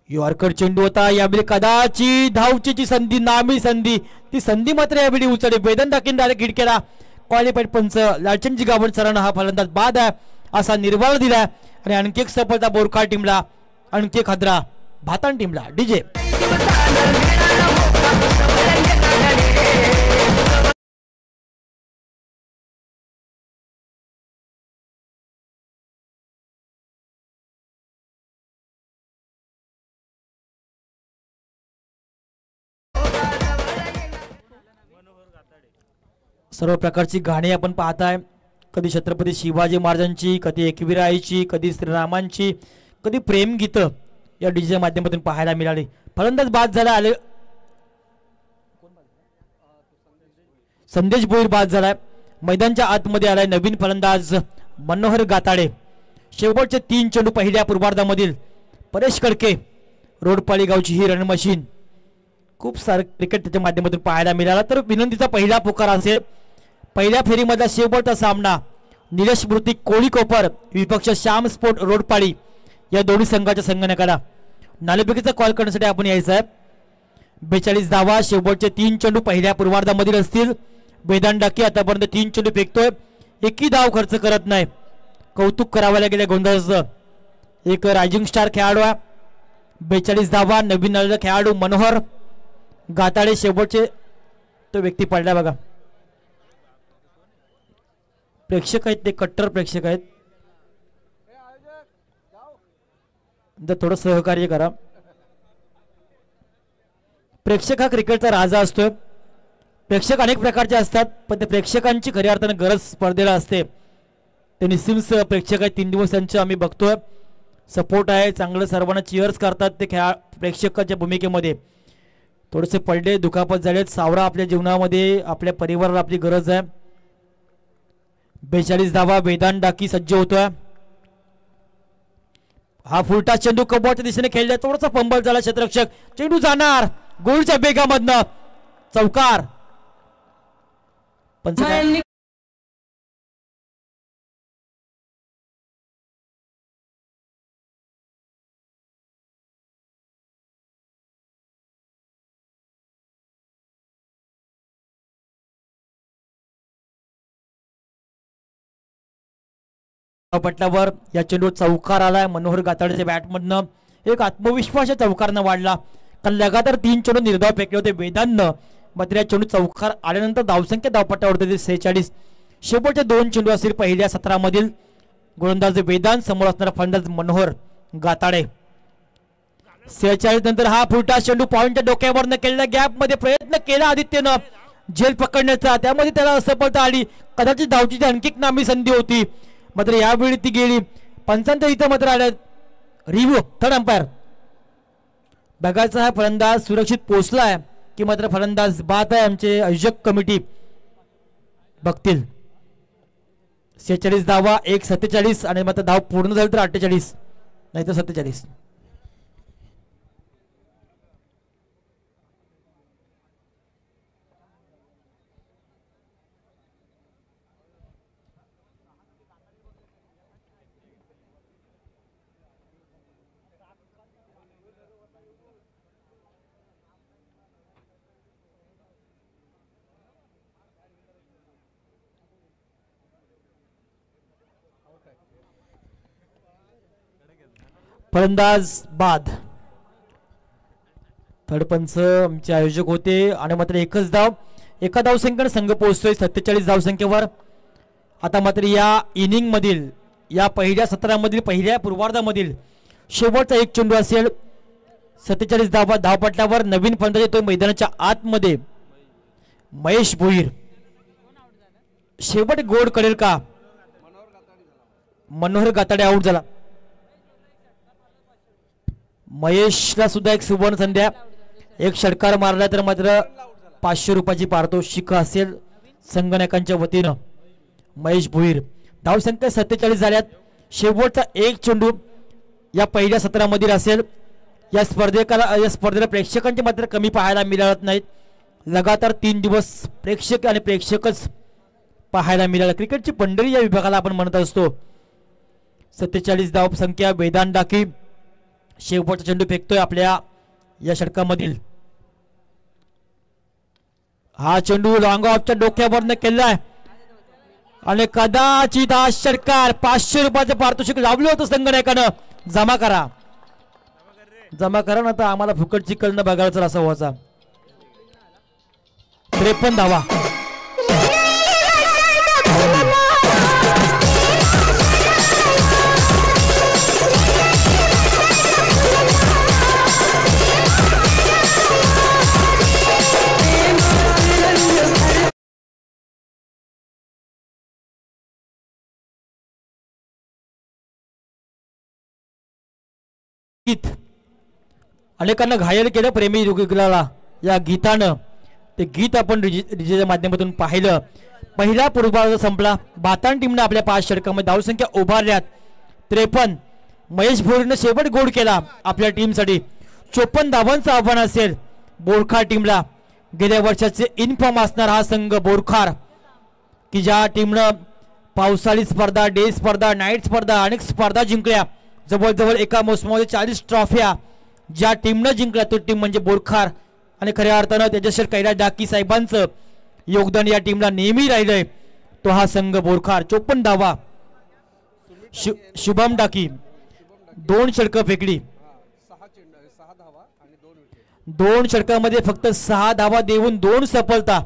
A: यॉर्कर चेंडू होता. यावेळी कदाचित धावची संधी नामी संधी ती संधी मात्र यावेळी उचलली. वेदन डाकीन डायरेक्ट खिडक्याला क्वालिफाईड पंच लालचंदजी गावण सरांना हा फलंदाज बाद आहे असा निर्वाळ दिलाय. आणि आणखी एक सफलता बोरखा टीमला. आणखी एक हादरा भातान टीमला. डीजे सर्व प्रकारची गाणी आपण पाहताय. कधी छत्रपती शिवाजी महाराजांची, कधी एकविराईची, कधी श्रीरामांची, कधी प्रेम गीत या डीजे माध्यमातून पाहायला मिळाली. फलंदाज बाद झाला. आले संदेश भोईर बाद झालाय. मैदानाच्या आतमध्ये आलाय नवीन फलंदाज मनोहर गाताडे. शेवटचे 3 चेंडू पहिल्या पूर्वार्धामधील. परेश कडके रोडपाळी गावची ही रन मशीन. खूप सारं क्रिकेट त्याच्या माध्यमातून पाहायला मिळाला. तर विनंतीचा पहिला पुकार असेल. पहिल्या फेरीमधला शेवटचा सामना निलेश स्मृती कोळी कोपर विपक्ष श्याम स्पोर्ट रोडपाळी या दोन्ही संघाच्या संगणकाला नाणेफेकीचा कॉल करण्यासाठी आपण यायचं आहे. 42 धावा शेवटचे 3 चेंडू पहिल्या पूर्वार्धामधील असतील. वेदांत डाके आतापर्यंत 3 चेंडू फेकतोय. एकही धाव खर्च करत नाही. कौतुक करावं लागेल गोंधळाचं. एक रायझिंग स्टार खेळाडू आहे. 42 धावा. नवीन आलेला खेळाडू मनोहर गाताडे शेवटचे तो व्यक्ती पडला बघा. प्रेक्षक आहेत ते कट्टर प्रेक्षक आहेत. थोडं सहकार्य करा. प्रेक्षक हा क्रिकेटचा राजा असतोय. प्रेक्षक अनेक प्रकारचे असतात पण ते प्रेक्षकांची खऱ्या अर्थाने गरज स्पर्धेला असते. ते निस्सिम्स प्रेक्षक आहेत. 3 दिवस त्यांचे आम्ही बघतोय. सपोर्ट आहे चांगलं. सर्वांना चिअर्स करतात ते प्रेक्षकाच्या भूमिकेमध्ये. थोडेसे पडले दुखापत झालेत. सावरा आपल्या जीवनामध्ये आपल्या परिवाराला आपली गरज आहे. 42 धावा. वेदांत डाकी सज्ज होतोय. हा फुलटा चेंडू कबॉलच्या दिशेने खेळला. थोडासा फंबल झाला. क्षेत्ररक्षक चेंडू जाणार गोलच्या बेगामधनं. चौकार. पटलावर या चेंडूवर चौकार आलाय. मनोहर गाताड्याच्या बॅटमधनं एक आत्मविश्वास या चौकारनं वाढला. कारण लगातार 3 चेंडू निर्धाव फेकले होते वेदांतनं. मात्र या चेंडू चौकार आल्यानंतर धावसंख्या धावपट्ट्यावर 46. शेवटचे 2 चेंडू असतील पहिल्या 17 मधील. गोलंदाज वेदांत समोर असणारा फलंदाज मनोहर गाताडे. 46 नंतर हा फुलटा चेंडू पॉइंटच्या डोक्यावरनं केलेल्या गॅप मध्ये प्रयत्न केला आदित्यनं झेल पकडण्याचा. त्यामध्ये त्याला असफलता आली. कदाचित धावची आणखी एक नामी संधी होती मात्र यावेळी ती गेली. पंचांच्या इथं मात्र आल्या रिव्ह्यू थर्ड अंपायर. बघायचा हा फलंदाज सुरक्षित पोहोचलाय की मात्र फलंदाज बाद आहे आमचे आयोजक कमिटी बघतील. 46 धावा 1:47 आणि मात्र धाव पूर्ण झाली तर 48 नाही तर 47. फलंदाज बाद. थर्ड पंच आमचे आयोजक होते आणि मात्र एकच धाव एका धावसंख्येने संघ पोहोचतोय 47 धावसंख्येवर. आता मात्र या इनिंग मधील या पहिल्या सत्रामधील पहिल्या पूर्वार्धामधील शेवटचा एक चेंडू असेल. 47 धावा धावपटलावर नवीन फलंदाज येतोय मैदानाच्या आतमध्ये महेश भोईर. शेवट गोड करेल का? मनोहर गाताडे आऊट झाला. महेशला सुद्धा एक सुवर्ण संध्या. एक षटकार मारला तर मात्र 500 रुपयाची पारितोषिक असेल संगणकांच्या वतीनं. महेश भोईर. धावसंख्या 47 झाल्यात. शेवटचा एक चेंडू या पहिल्या सत्रामधील असेल. या स्पर्धेला प्रेक्षकांचे मात्र कमी पाहायला मिळत नाहीत. लगातार 3 दिवस प्रेक्षक आणि प्रेक्षकच पाहायला मिळालं. क्रिकेटची पंढरी या विभागाला आपण म्हणत असतो. 47 धावसंख्या. वेदांत डाकी शेवटचा चेंडू फेकतोय आपल्या या षटकामधील. हा चेंडू लॉंग ऑफच्या डोक्यावरनं केलाय आणि कदाचित हा षटकार 500 रुपयाचं पारितोषिक लावलं होतं संगणकानं. जमा करा ना तर आम्हाला फुकटची कळणं बघायचं असं व्हायचा. 53 धावा. अनेकांना घायल केलं प्रेमी युगलाला या गीतानं. ते गीत आपण डीजेच्या माध्यमातून पाहिलं. पहिला पूर्वार्ध संपला. भातान टीमनं आपल्या 5 षटकामध्ये धावसंख्या उभारल्यात 53. महेश भोईरनं शेवट गोड केला आपल्या टीमसाठी. 54 धावांचं आव्हान असेल बोरखार टीमला. गेल्या वर्षाचे इनफॉर्म असणार हा संघ बोरखार की ज्या टीमनं पावसाळी स्पर्धा, डे स्पर्धा, नाईट स्पर्धा अनेक स्पर्धा जिंकल्या. जवळजवळ एका मोसमामध्ये 40 ट्रॉफ्या ज्या टीमनं जिंकल्या तो टीम म्हणजे बोरखार. आणि खऱ्या अर्थानं त्याच्याशी कैलास डाकी साहेबांचं योगदान या टीमला नेहमी राहिलंय. तो हा संघ बोरखार. 54 धावा. शुभम डाकी 2 षटकं फेकली. 2 षटकामध्ये फक्त 6 धावा देऊन 2 सफलता.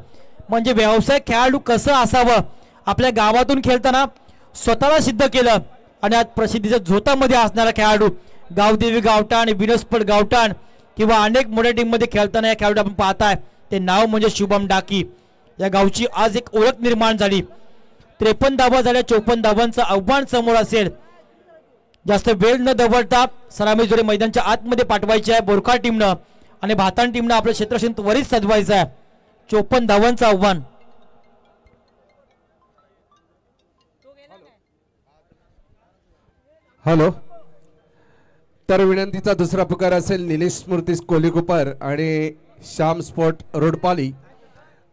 A: म्हणजे व्यवसाय खेळाडू कसं असावं. आपल्या गावातून खेळताना स्वतःला सिद्ध केलं आणि आज प्रसिद्धीच्या झोतामध्ये असणारा खेळाडू गावदेवी गावठाण, विनोस्पट गावठाण किंवा अनेक मोठ्या टीममध्ये खेळताना या खेळाडू आपण पाहताय ते नाव म्हणजे शुभम डाकी. या गावची आज एक ओळख निर्माण झाली. 53 धावा झाल्या. 54 धावांचं आव्हान समोर असेल. जास्त वेळ न दवडता सलामी जोडे मैदानाच्या आतमध्ये पाठवायचे आहे बोरखार टीमनं आणि भातान टीमनं आपलं क्षेत्रक्षण त्वरित सजवायचं आहे. 54 धावांचं आव्हान.
C: हॅलो. तर विनंतीचा दुसरा पुकार असेल निलेश स्मृती कोलीकुपर आणि श्याम स्पोर्ट रोडपाली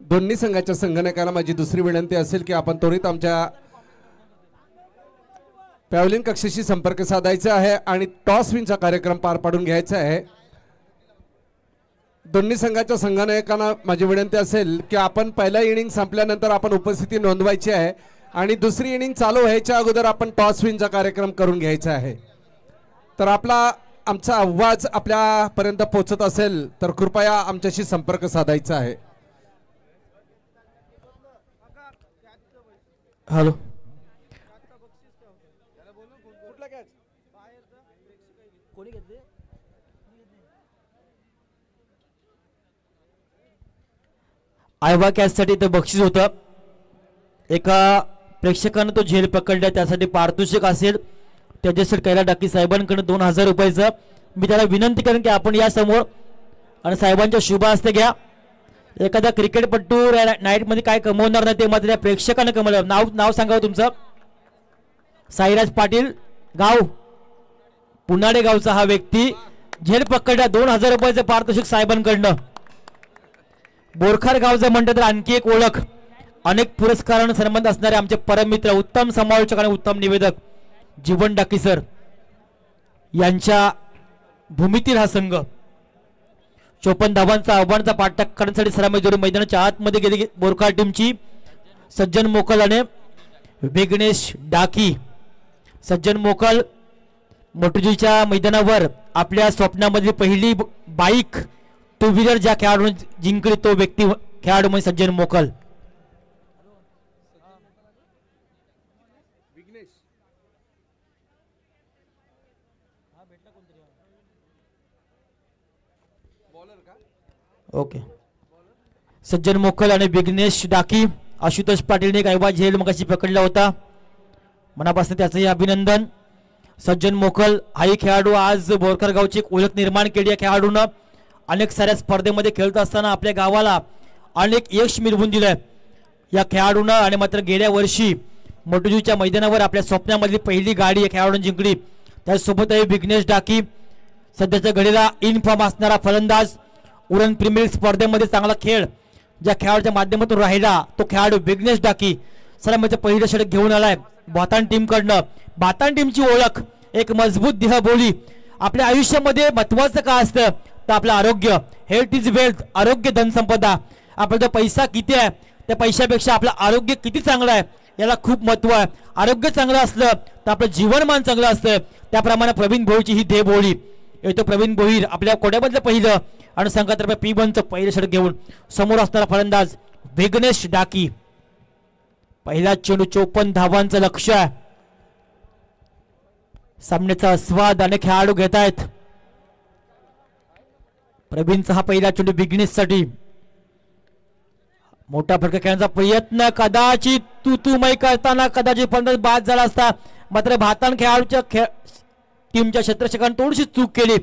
C: दोन्ही संघाच्या संगणकाला माझी दुसरी विनंती असेल की आपण त्वरित आमच्या पॅव्हलिन कक्षेशी संपर्क साधायचा आहे आणि टॉस विनचा कार्यक्रम पार पाडून घ्यायचा आहे. दोन्ही संघाच्या संगणकांना माझी विनंती असेल की आपण पहिला इनिंग संपल्यानंतर आपण उपस्थिती नोंदवायची आहे आणि दुसरी इनिंग चालू व्हायच्या अगोदर आपण टॉस विनचा कार्यक्रम करून घ्यायचा आहे. तर आमचा आवाज आपल्यापर्यंत पोहोचत असेल तर कृपया आमच्याशी संपर्क साधायचा आहे.
A: हॅलो. आयवा कॅचसाठी ते बक्षीस होतं. एका प्रेक्षकानं तो झेल पकडला त्यासाठी पारितोषिक असेल त्याच्यासाठी कैलास डाकी साहेबांकडे 2000 रुपयाचं. मी त्याला विनंती करेन की आपण या समोर आणि साहेबांच्या शुभ हस्ते घ्या. एखादा क्रिकेटपट्टू नाईट मध्ये काय कमवणार नाही ते मात्र त्या प्रेक्षकांना कमवलं. नाव नाव सांगावं तुमचं? साईराज पाटील, गाव पुनाडे गावचा हा व्यक्ती. झेल पकडला 2000 रुपयाचं पारितोषिक साहेबांकडनं. बोरखार गावचं म्हणतं तर आणखी एक ओळख. अनेक पुरस्कारांना सन्मान असणारे आमचे परममित्र, उत्तम समालोचक आणि उत्तम निवेदक जीवन डाकी सर यांच्या भूमीतील हा संघ 54 धावांचा आव्हानाचा पाठलाग करण्यासाठी सलामी जोडी मैदानाच्या आतमध्ये गेली बोरखार टीमची. सज्जन मोकल आणि विघ्नेश डाकी. सज्जन मोकल मोटुजीच्या मैदानावर आपल्या स्वप्नामधली पहिली बाईक टू व्हीलर ज्या खेळाडूने जिंकली तो व्यक्ती खेळाडू म्हणजे सज्जन मोकल. ओके. सज्जन मोकल आणि विघ्नेश डाकी. आशुतोष पाटीलने काही झेल मगाशी पकडला होता, मनापासून त्याचंही अभिनंदन. सज्जन मोकल हाही खेळाडू आज बोरकर गावची एक ओळख निर्माण केली. या खेळाडूनं अनेक साऱ्या स्पर्धेमध्ये खेळत असताना आपल्या गावाला अनेक यश मिळवून दिलंय या खेळाडूनं. आणि मात्र गेल्या वर्षी मोटुजीच्या मैदानावर आपल्या स्वप्नामधली पहिली गाडी या खेळाडूने जिंकली. त्यासोबतही विघ्नेश डाकी सध्याच्या घडीला इन फॉर्म असणारा फलंदाज. उरण प्रीमियर स्पर्धेमध्ये चांगला खेळ ज्या खेळाडूच्या माध्यमातून राहिला तो खेळाडू विघ्नेश डाकी सलामीचं पहिलं षटक घेऊन आलाय भातान टीमकडनं. भातान टीमची ओळख एक मजबूत देहबोली. आपल्या आयुष्यामध्ये महत्वाचं काय असतं तर आपलं आरोग्य. Health is wealth. आरोग्य धनसंपदा. आपला जो पैसा किती आहे त्या पैशापेक्षा आपलं आरोग्य किती चांगलं आहे याला खूप महत्व आहे. आरोग्य चांगलं असलं तर आपलं जीवनमान चांगलं असतं. त्याप्रमाणे प्रवीण भोईरची ही देहबोली. येतो प्रवीण भोईर आपल्या कोड्यामधलं पहिलं आणि संघातर्फे P1चं पहिलं षटक घेऊन. समोर असणारा फलंदाज विघ्नेश डाकी. पहिला चेंडू 54 धावांचं लक्ष्य आहे. सामन्याचा आस्वाद अनेक खेळाडू घेत आहेत. प्रवीणचा हा पहिला चेंडू विघ्नेश साठी. मोठा फटका खेळण्याचा प्रयत्न कदाचित तुतुमय करताना कदाचित फलंदाज बाद झाला असता, मात्र भातान खेळाडूच्या टीमच्या क्षेत्ररक्षकाने थोडीशी चूक केली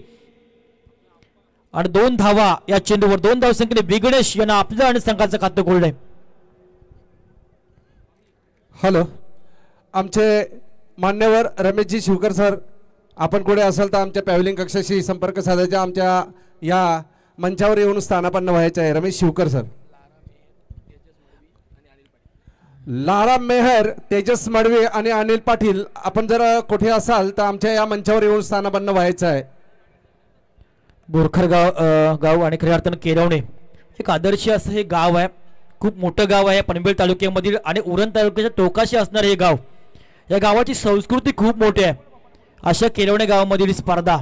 A: आणि 2 धावा या चेंडूवर 2 धावसंख्येने विघ्नेश यांना आपलं आणि संघाचं खातं खोललंय.
C: हॅलो, आमचे मान्यवर रमेशजी शिवकर सर, आपण कुठे असाल तर आमच्या पॅव्हलिंग कक्षाशी संपर्क साधायचा. आमच्या या मंचावर येऊन स्थानापन्न व्हायचे आहे. रमेश शिवकर सर, लारा मेहर, तेजस मडवे आणि अनिल पाटील, आपण जर कुठे असाल तर आमच्या या मंचावर येऊन स्थानापन्न व्हायचं आहे.
A: बोरखर गाव आणि खऱ्या अर्थानं केरवणे एक आदर्श असं हे गाव आहे. खूप मोठं गाव आहे पनवेल तालुक्यामधील आणि उरण तालुक्याच्या टोकाशी असणार हे गाव. या गावाची संस्कृती खूप मोठी आहे. अशा केरवणे गावामधील स्पर्धा.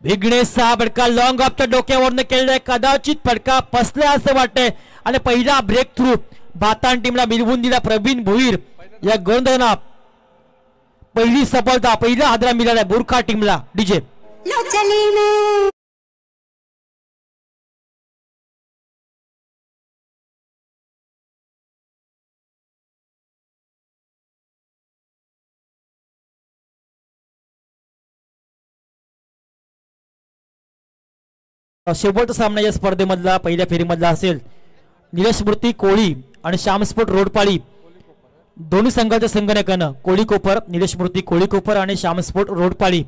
A: विघ्नेशचा फटका लॉंग ऑफच्या डोक्यावरनं केलेला कदाचित फटका फसला असं वाटतंय आणि पहिला ब्रेक थ्रू भातान टीमला मिळवून दिला प्रवीण भोईर. या गोंधळात पहिली सफलता, पहिला हादरा मिळाला बोरखा टीमला. डीजे शेवटचा सामना या स्पर्धेमधला पहिल्या फेरीमधला असेल. निलेश मूर्ती कोळी आणि श्यामस्फोट रोडपाळी दोन्ही संघाच्या संघनायकानं कोळी कोपर, निलेश मूर्ती कोळी कोपर आणि श्यामस्फोट रोडपाळी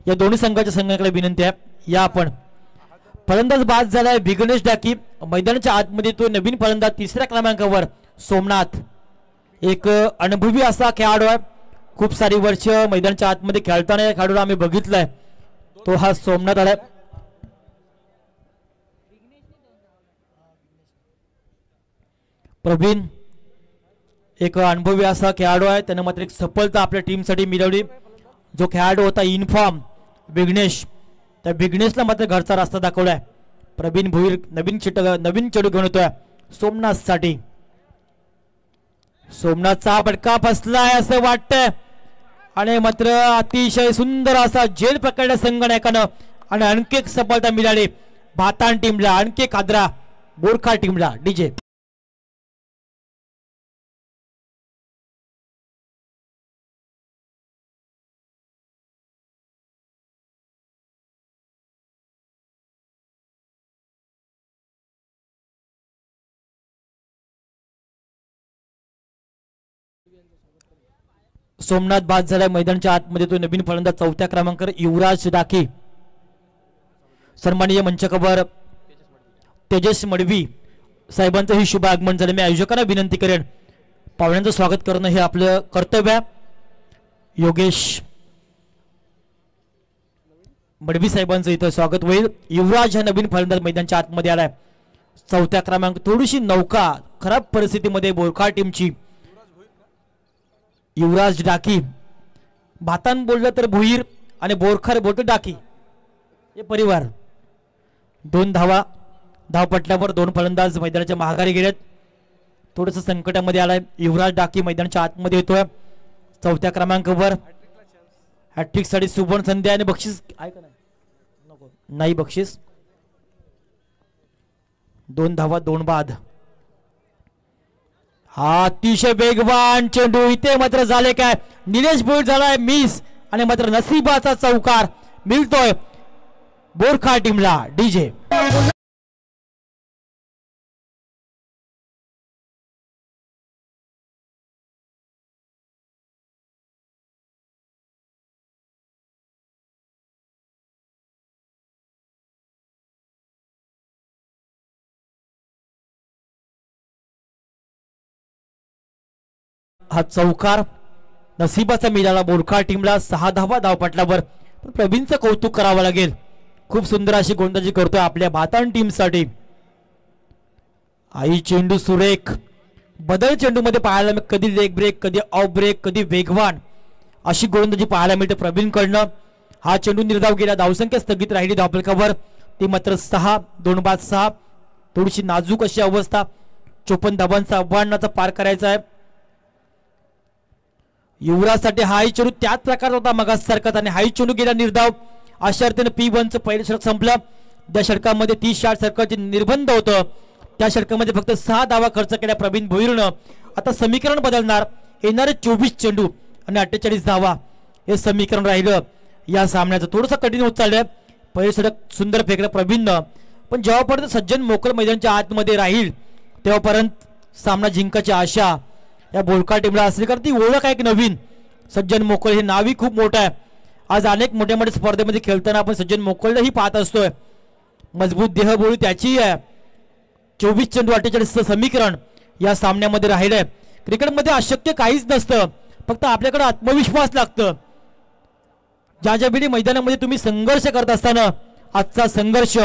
A: या दोन्ही संघाच्या संघनायकाला विनंती आहे या आपण. फलंदाज बाद झालाय विघ्नेश डाकी. मैदानाच्या आतमध्ये तो नवीन फलंदाज 3ऱ्या क्रमांकावर सोमनाथ. एक अनुभवी असा खेळाडू आहे. खूप सारी वर्ष मैदानाच्या आतमध्ये खेळताना या खेळाडूला आम्ही बघितलंय. तो हा सोमनाथ आलाय. प्रवीण एक अनुभवी असा खेळाडू आहे. त्याने मात्र एक सफलता आपल्या टीमसाठी मिळवली. जो खेळाडू होता इनफॉर्म विघ्नेश, त्या विघ्नेशला मात्र घरचा रस्ता दाखवलाय. प्रवीण भोईर नवीन चेंडू घेऊन येतोय सोमनाथ साठी. सोमनाथचा फटका फसलाय असं वाटतंय आणि मात्र अतिशय सुंदर असा झेल पकडल्या संघनायकानं आणि आणखी एक सफलता मिळाली भातान टीमला. आणखी एक हादरा बोरखा टीमला. डीजे सोमनाथ बाद झालाय मैदानाच्या आतमध्ये, तो नवीन फलंदाज 4थ्या क्रमांकावर युवराज डाके. सन्माननीय मंचकवर तेजस मडवी साहेबांचं हे शुभ आगमन झालं. मी आयोजकांना विनंती करेन पाहुण्यांचं स्वागत करणं हे आपलं कर्तव्य आहे. योगेश मडवी साहेबांचं इथं स्वागत होईल. युवराज हा नवीन फलंदाज मैदानाच्या आतमध्ये आलाय. 4थ्या क्रमांक, थोडीशी नौका खराब परिस्थितीमध्ये बोरखार टीमची. युवराज डाकी, भातान बोललं तर भुईर आणि बोरखार बोलतो डाकी, हे परिवार. 2 धावा धावपटल्यावर 2 फलंदाज मैदानाच्या माघारी गेलेत. थोडंसं संकटामध्ये आलाय. युवराज डाकी मैदानाच्या आतमध्ये येतोय 4थ्या क्रमांकावर. हॅट्रिक साठी सुवर्ण संधी आणि बक्षीस आहे का नाही? नको, नाही बक्षीस. 2 धावा 2 बाद. हा अतिशय वेगवान चेंडू, इथे मात्र झाले काय, निलेश भोईर झालाय मिस आणि मात्र नसीबाचा चौकार मिळतोय बोरखार टीमला. डीजे हा चौकार नसीबाचा मिळाला बोरखार टीमला. 6 धावा धावपटल्यावर. प्रवीणचं कौतुक करावं लागेल, खूप सुंदर अशी गोलंदाजी करतोय आपल्या भातान टीमसाठी. आई चेंडू सुरेख, बदल चेंडू मध्ये पाहायला, कधी लेग ब्रेक, कधी ऑफ ब्रेक, कधी वेगवान अशी गोलंदाजी पाहायला मिळते प्रवीणकडनं. हा चेंडू निर्धाव गेला. धावसंख्या स्थगित राहिली धावफलकावर, ती मात्र 6. 2 बाद 6. थोडीशी नाजूक अशी अवस्था. 54 धावांचा आव्हानाचा पार करायचा आहे युवराजसाठी. हाही चेंडू त्याच प्रकारचा होता मगासारखाच आणि हाही चेंडू गेला निर्धाव. अशा अर्थाने P1चं पहिलं षटक संपलं. त्या षटकामध्ये 30 शॉट सर्कलचे निर्बंध होतं. त्या षटकामध्ये फक्त 6 धावा खर्च केल्या प्रवीण भोईरनं. आता समीकरण बदलणार. येणारे 24 चेंडू आणि 48 धावा हे समीकरण राहिलं या सामन्याचं. थोडंसं कठीण होत चाललंय. पहिलं षटक सुंदर फेकलं प्रवीणनं, पण जेव्हापर्यंत सज्जन मोकळ मैदानाच्या आतमध्ये राहील तेव्हापर्यंत सामना जिंकायची आशा या बोरखार टीमला असली, कारण ती ओळख आहे एक नवीन. सज्जन मोकळ हे नावही खूप मोठं आहे. आज अनेक मोठ्या मोठ्या स्पर्धेमध्ये खेळताना आपण सज्जन मोकळही पाहत असतोय. मजबूत देहबोली त्याची आहे. 24 चेंडू 48चं समीकरण या सामन्यामध्ये राहिलंय. क्रिकेटमध्ये अशक्य काहीच नसतं, फक्त आपल्याकडे आत्मविश्वास लागतं. ज्या ज्या वेळी मैदानामध्ये तुम्ही संघर्ष करत असताना आजचा संघर्ष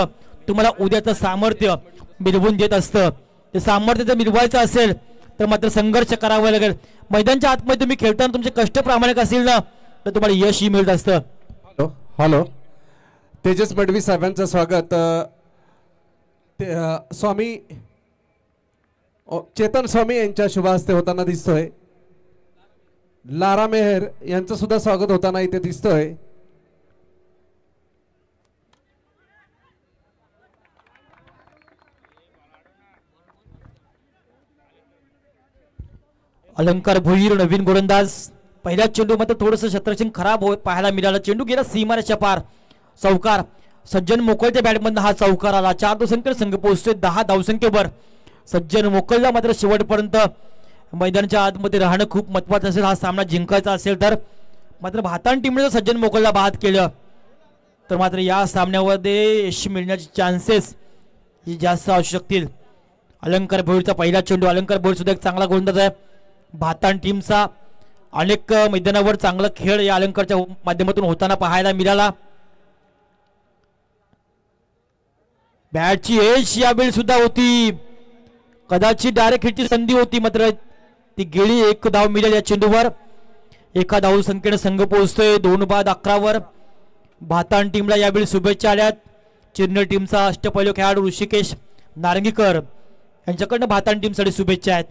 A: तुम्हाला उद्याचं सामर्थ्य मिळवून देत असतं. ते सामर्थ्य जर मिळवायचं असेल तर मात्र संघर्ष करावा लागेल. मैदानाच्या आतमध्ये तुम्ही खेळताना तुमचे कष्ट प्रामाणिक असतील ना तर तुम्हाला यशही मिळत असतं.
C: हॅलो हॅलो, तेजस मडवी साहेबांचं स्वागत. स्वामी चेतन स्वामी यांच्या शुभ हस्ते होताना दिसतोय. लारा मेहर यांचं सुद्धा स्वागत होताना इथे दिसतोय.
A: अलंकार भोईर नवीन गोलंदाज. पहिल्या चेंडू मध्ये थोडंसं क्षेत्ररक्षण खराब होत पाहायला मिळालं. चेंडू गेला सीमारेषा पार. चौकार. सज्जन मोकळच्या बॅटमधून हा चौकार आला. 4 धावसंख्येवर संघ पोहोचतोय 10 धावसंख्येवर. सज्जन मोकळला मात्र शेवटपर्यंत मैदानाच्या आतमध्ये राहणं खूप महत्वाचं असेल. हा सामना जिंकायचा असेल तर मात्र भातान टीमने जर सज्जन मोकळला बाद केलं तर मात्र या सामन्यामध्ये यश मिळण्याचे चान्सेस जास्त असू शकतील. अलंकार भोईरचा पहिला चेंडू. अलंकार भोईर सुद्धा एक चांगला गोलंदाज आहे. भातान टीमचा अनेक मैदानावर चांगला खेळ या अलंकारच्या माध्यमातून होताना पाहायला मिळाला. बॅटची एज यावेळी सुद्धा होती. कदाचित डायरेक्ट हिटची संधी होती मात्र ती गेली. 1 धाव मिळेल या चेंडूवर. 1 धाव संख्येने संघ पोहोचतोय 2 बाद 11 भातान टीमला यावेळी शुभेच्छा आल्यात. चिरनेर टीमचा अष्टपैलू खेळाडू ऋषिकेश नारंगीकर यांच्याकडनं भातान टीमसाठी शुभेच्छा आहेत.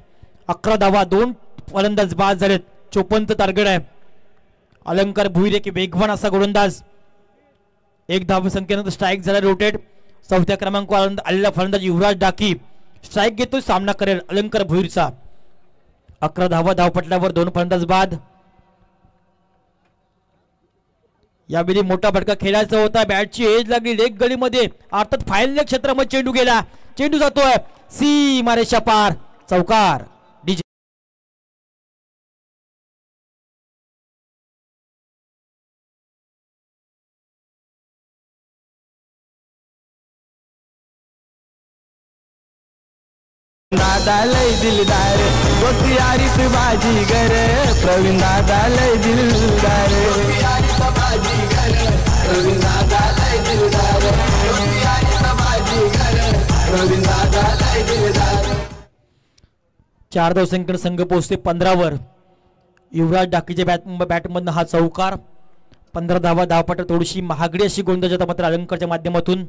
A: 11 धावा 2 फलंदाज बाद झालेत. 54 टार्गेट आहे. अलंकार भुईर एक वेगवान असा गोलंदाज. 1 धाव संख्येनंतर स्ट्राईक झाला रोटेट. 4थ्या क्रमांकावर आलेला फलंदाज युवराज डाकी स्ट्राईक घेतोय. सामना करेल अलंकार भुईरचा. 11 धावा धावपटल्यावर 2 फलंदाज बाद. यावेळी मोठा फटका खेळायचा होता. बॅटची एज लागली लेग गलीमध्ये, अर्थात फायनल क्षेत्रामध्ये चेंडू गेला. चेंडू जातोय सीमारेषा पार. चौकार.
D: दादा लय दिलदार दोस्ती यारीत बाजी गर प्रवीण दादा लय दिलदार प्रवीण दादा लय दिलदार दोस्ती यारीत बाजी गर प्रवीण दादा लय दिलदार
A: 4 धावसंख्येने संघ पोहोचते 15 वर. युवराज डाकीच्या बॅटमधून हा चौकार. 15 धावा. धावपट थोडीशी महागडी अशी गोलंदाजी मात्र अलंकारच्या माध्यमातून.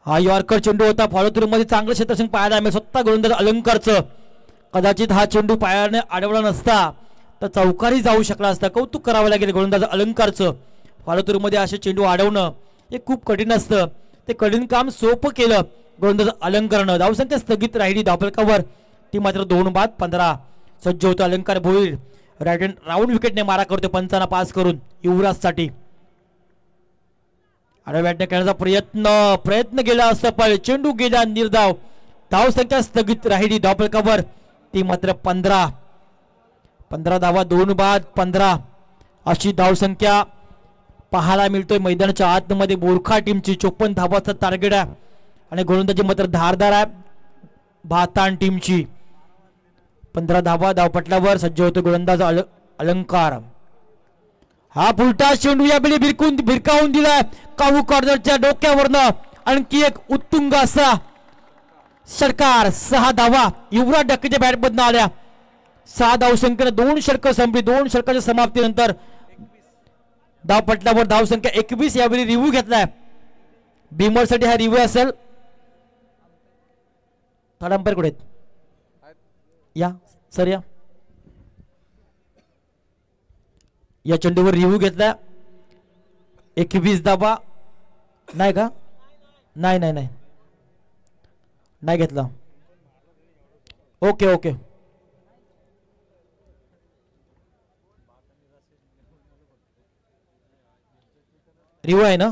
A: हा यॉर्कर चेंडू होता. फॉलो थ्रू मध्ये चांगलं क्षेत्ररक्षण पाहायला मिळेल स्वतः गोलंदाज अलंकारचं. कदाचित हा चेंडू पायाने अडवला नसता तर चौकारही जाऊ शकला असता. कौतुक करावं लागेल गोलंदाज अलंकारचं. फॉलो थ्रू मध्ये असे चेंडू अडवणं हे खूप कठीण असतं. ते कठीण काम सोपं केलं गोलंदाज अलंकारनं. धावसंख्या स्थगित राहिली धावफलकावर. ती मात्र 2 बाद 15. सज्ज होतो अलंकार भोईर. राईट हँड राऊंड विकेटने मारा करतो पंचांना पास करून युवराजसाठी. आडव्या बॅटने खेळण्याचा प्रयत्न केला असता पण चेंडू गेला निर्धाव. धावसंख्या स्थगित राहिली धावफलकावर. ती मात्र 15. 15 धावा 2 बाद 15 अशी धावसंख्या पाहायला मिळतोय मैदानाच्या आतमध्ये. बोरखा टीमची 54 धावाचा टार्गेट आहे आणि गोलंदाजी मात्र धारदार आहे भाताण टीमची. 15 धावा धावपटलावर सज्ज होतो गोलंदाज अलंकार. हा फुलटा चेंडू या बेली भिरकावून दिलाय कावू कॉर्नरच्या डोक्यावरनं. आणखी एक उत्तुंग असा षटकार. 6 धावा युवराज डक्केच्या बॅटमधून आल्या. 6 धावसंख्येने 2 षटकं संपली. 2 षटकाच्या समाप्तीनंतर धावपटलावर धावसंख्या 21. यावेळी रिव्ह्यू घेतलाय भीमरसाठी. हा रिव्ह्यू असेल. थर्ड अंपायर कुठे या सर या चेंडूवर रिव्ह्यू घेतला. 21 धावा नाही का? नाही नाही नाही नाही घेतला. ओके ओके रिव्ह्यू आहे ना?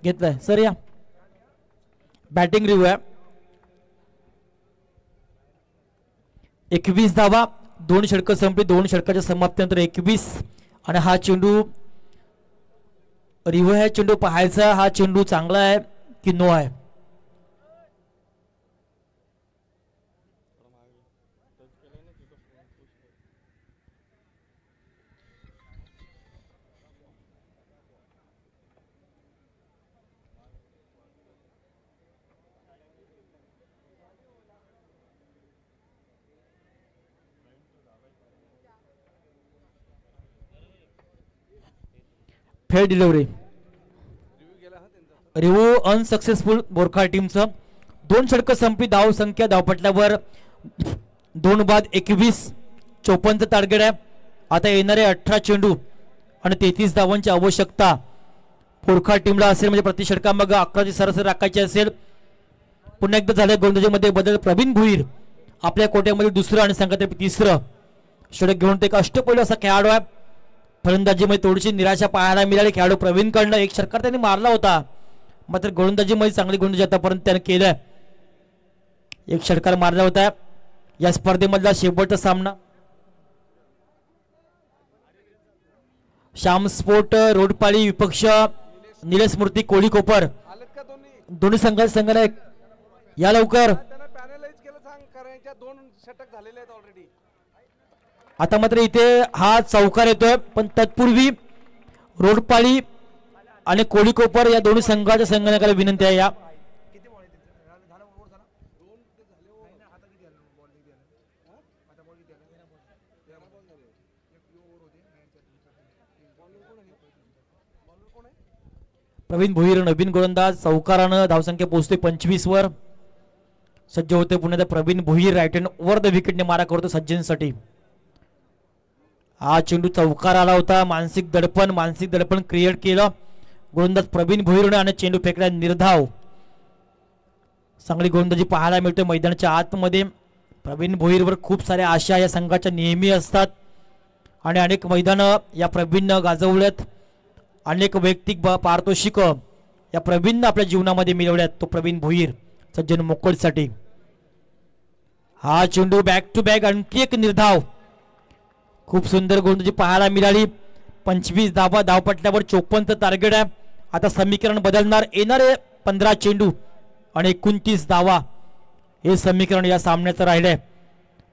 A: घेतलाय सर या बॅटिंग रिव्ह्यू आहे. 21 धावा 2 षटकं संपली. 2 षटकाच्या समाप्तीनंतर 21 आणि हा चेंडू रिव्ह्यू आहे. चेंडू पाहायचा हा चेंडू चांगला आहे की नो आहे. Fail delivery. रिव्ह्यू अनसक्सेसफुल बोरखा टीमचं. 2 षटकं संपली. धाव संख्या धावपटल्यावर 2 बाद 21. 54चं टार्गेट आहे. आता येणारे 18 चेंडू आणि 33 धावांची आवश्यकता बोरखा टीमला असेल. म्हणजे प्रति षटकामागे 11ची सरासरी राखायची असेल. पुन्हा एकदा झालं गोलंदाजीमध्ये बदल. प्रवीण भुईर आपल्या कोट्यामध्ये 2रं आणि संघात 3रं षटक घेऊन ते एक अष्टपैलू असा खेळाडू आहे. फलंदाजीमध्ये थोडीशी निराशा पाहायला मिळाली खेळाडू प्रवीणकडनं. एक षटकार त्यांनी मारला होता मात्र गोलंदाजीमध्ये चांगली गोलंदाजी आतापर्यंत त्याने केलं. एक षटकार मारला होता. या स्पर्धेमधला शेवटचा सामना श्याम स्पोर्ट रोडपाळी विपक्ष निलेश मूर्ती कोळी कोपर. दोन्ही संघाने या लवकर. आता मात्र इथे हा चौकार येतोय पण तत्पूर्वी रोडपाळी आणि कोळी कोपर या दोन्ही संघाच्या संघटनाला विनंती आहे. या प्रवीण भोईर नवीन गोलंदाज. चौकारानं धावसंख्या पोहोचते 25 वर. सज्ज होते पुण्यात Praveen Bhoir. Right hand over the विकेटने मारा करतो सज्जनसाठी. हा चेंडू चौकार आला होता. मानसिक दडपण क्रिएट केलं गोलंदाज प्रवीण भोईरने आणि चेंडू फेकला निर्धाव. चांगली गोलंदाजी पाहायला मिळते मैदानाच्या आतमध्ये. प्रवीण भोईरवर खूप साऱ्या आशा या संघाच्या नेहमी असतात आणि अनेक मैदानं या प्रवीणनं गाजवल्यात. अनेक वैयक्तिक पारितोषिक या प्रवीणनं आपल्या जीवनामध्ये मिळवल्यात. तो प्रवीण भोईर सज्जन मोकळसाठी. हा चेंडू बॅक टू बॅक आणखी एक निर्धाव. खूप सुंदर गोलंदाजी पाहायला मिळाली. 25 धावा धावपटल्यावर 54चं टार्गेट आहे. आता समीकरण बदलणार. येणारे 15 चेंडू आणि 29 धावा हे समीकरण या सामन्याचं राहिलंय.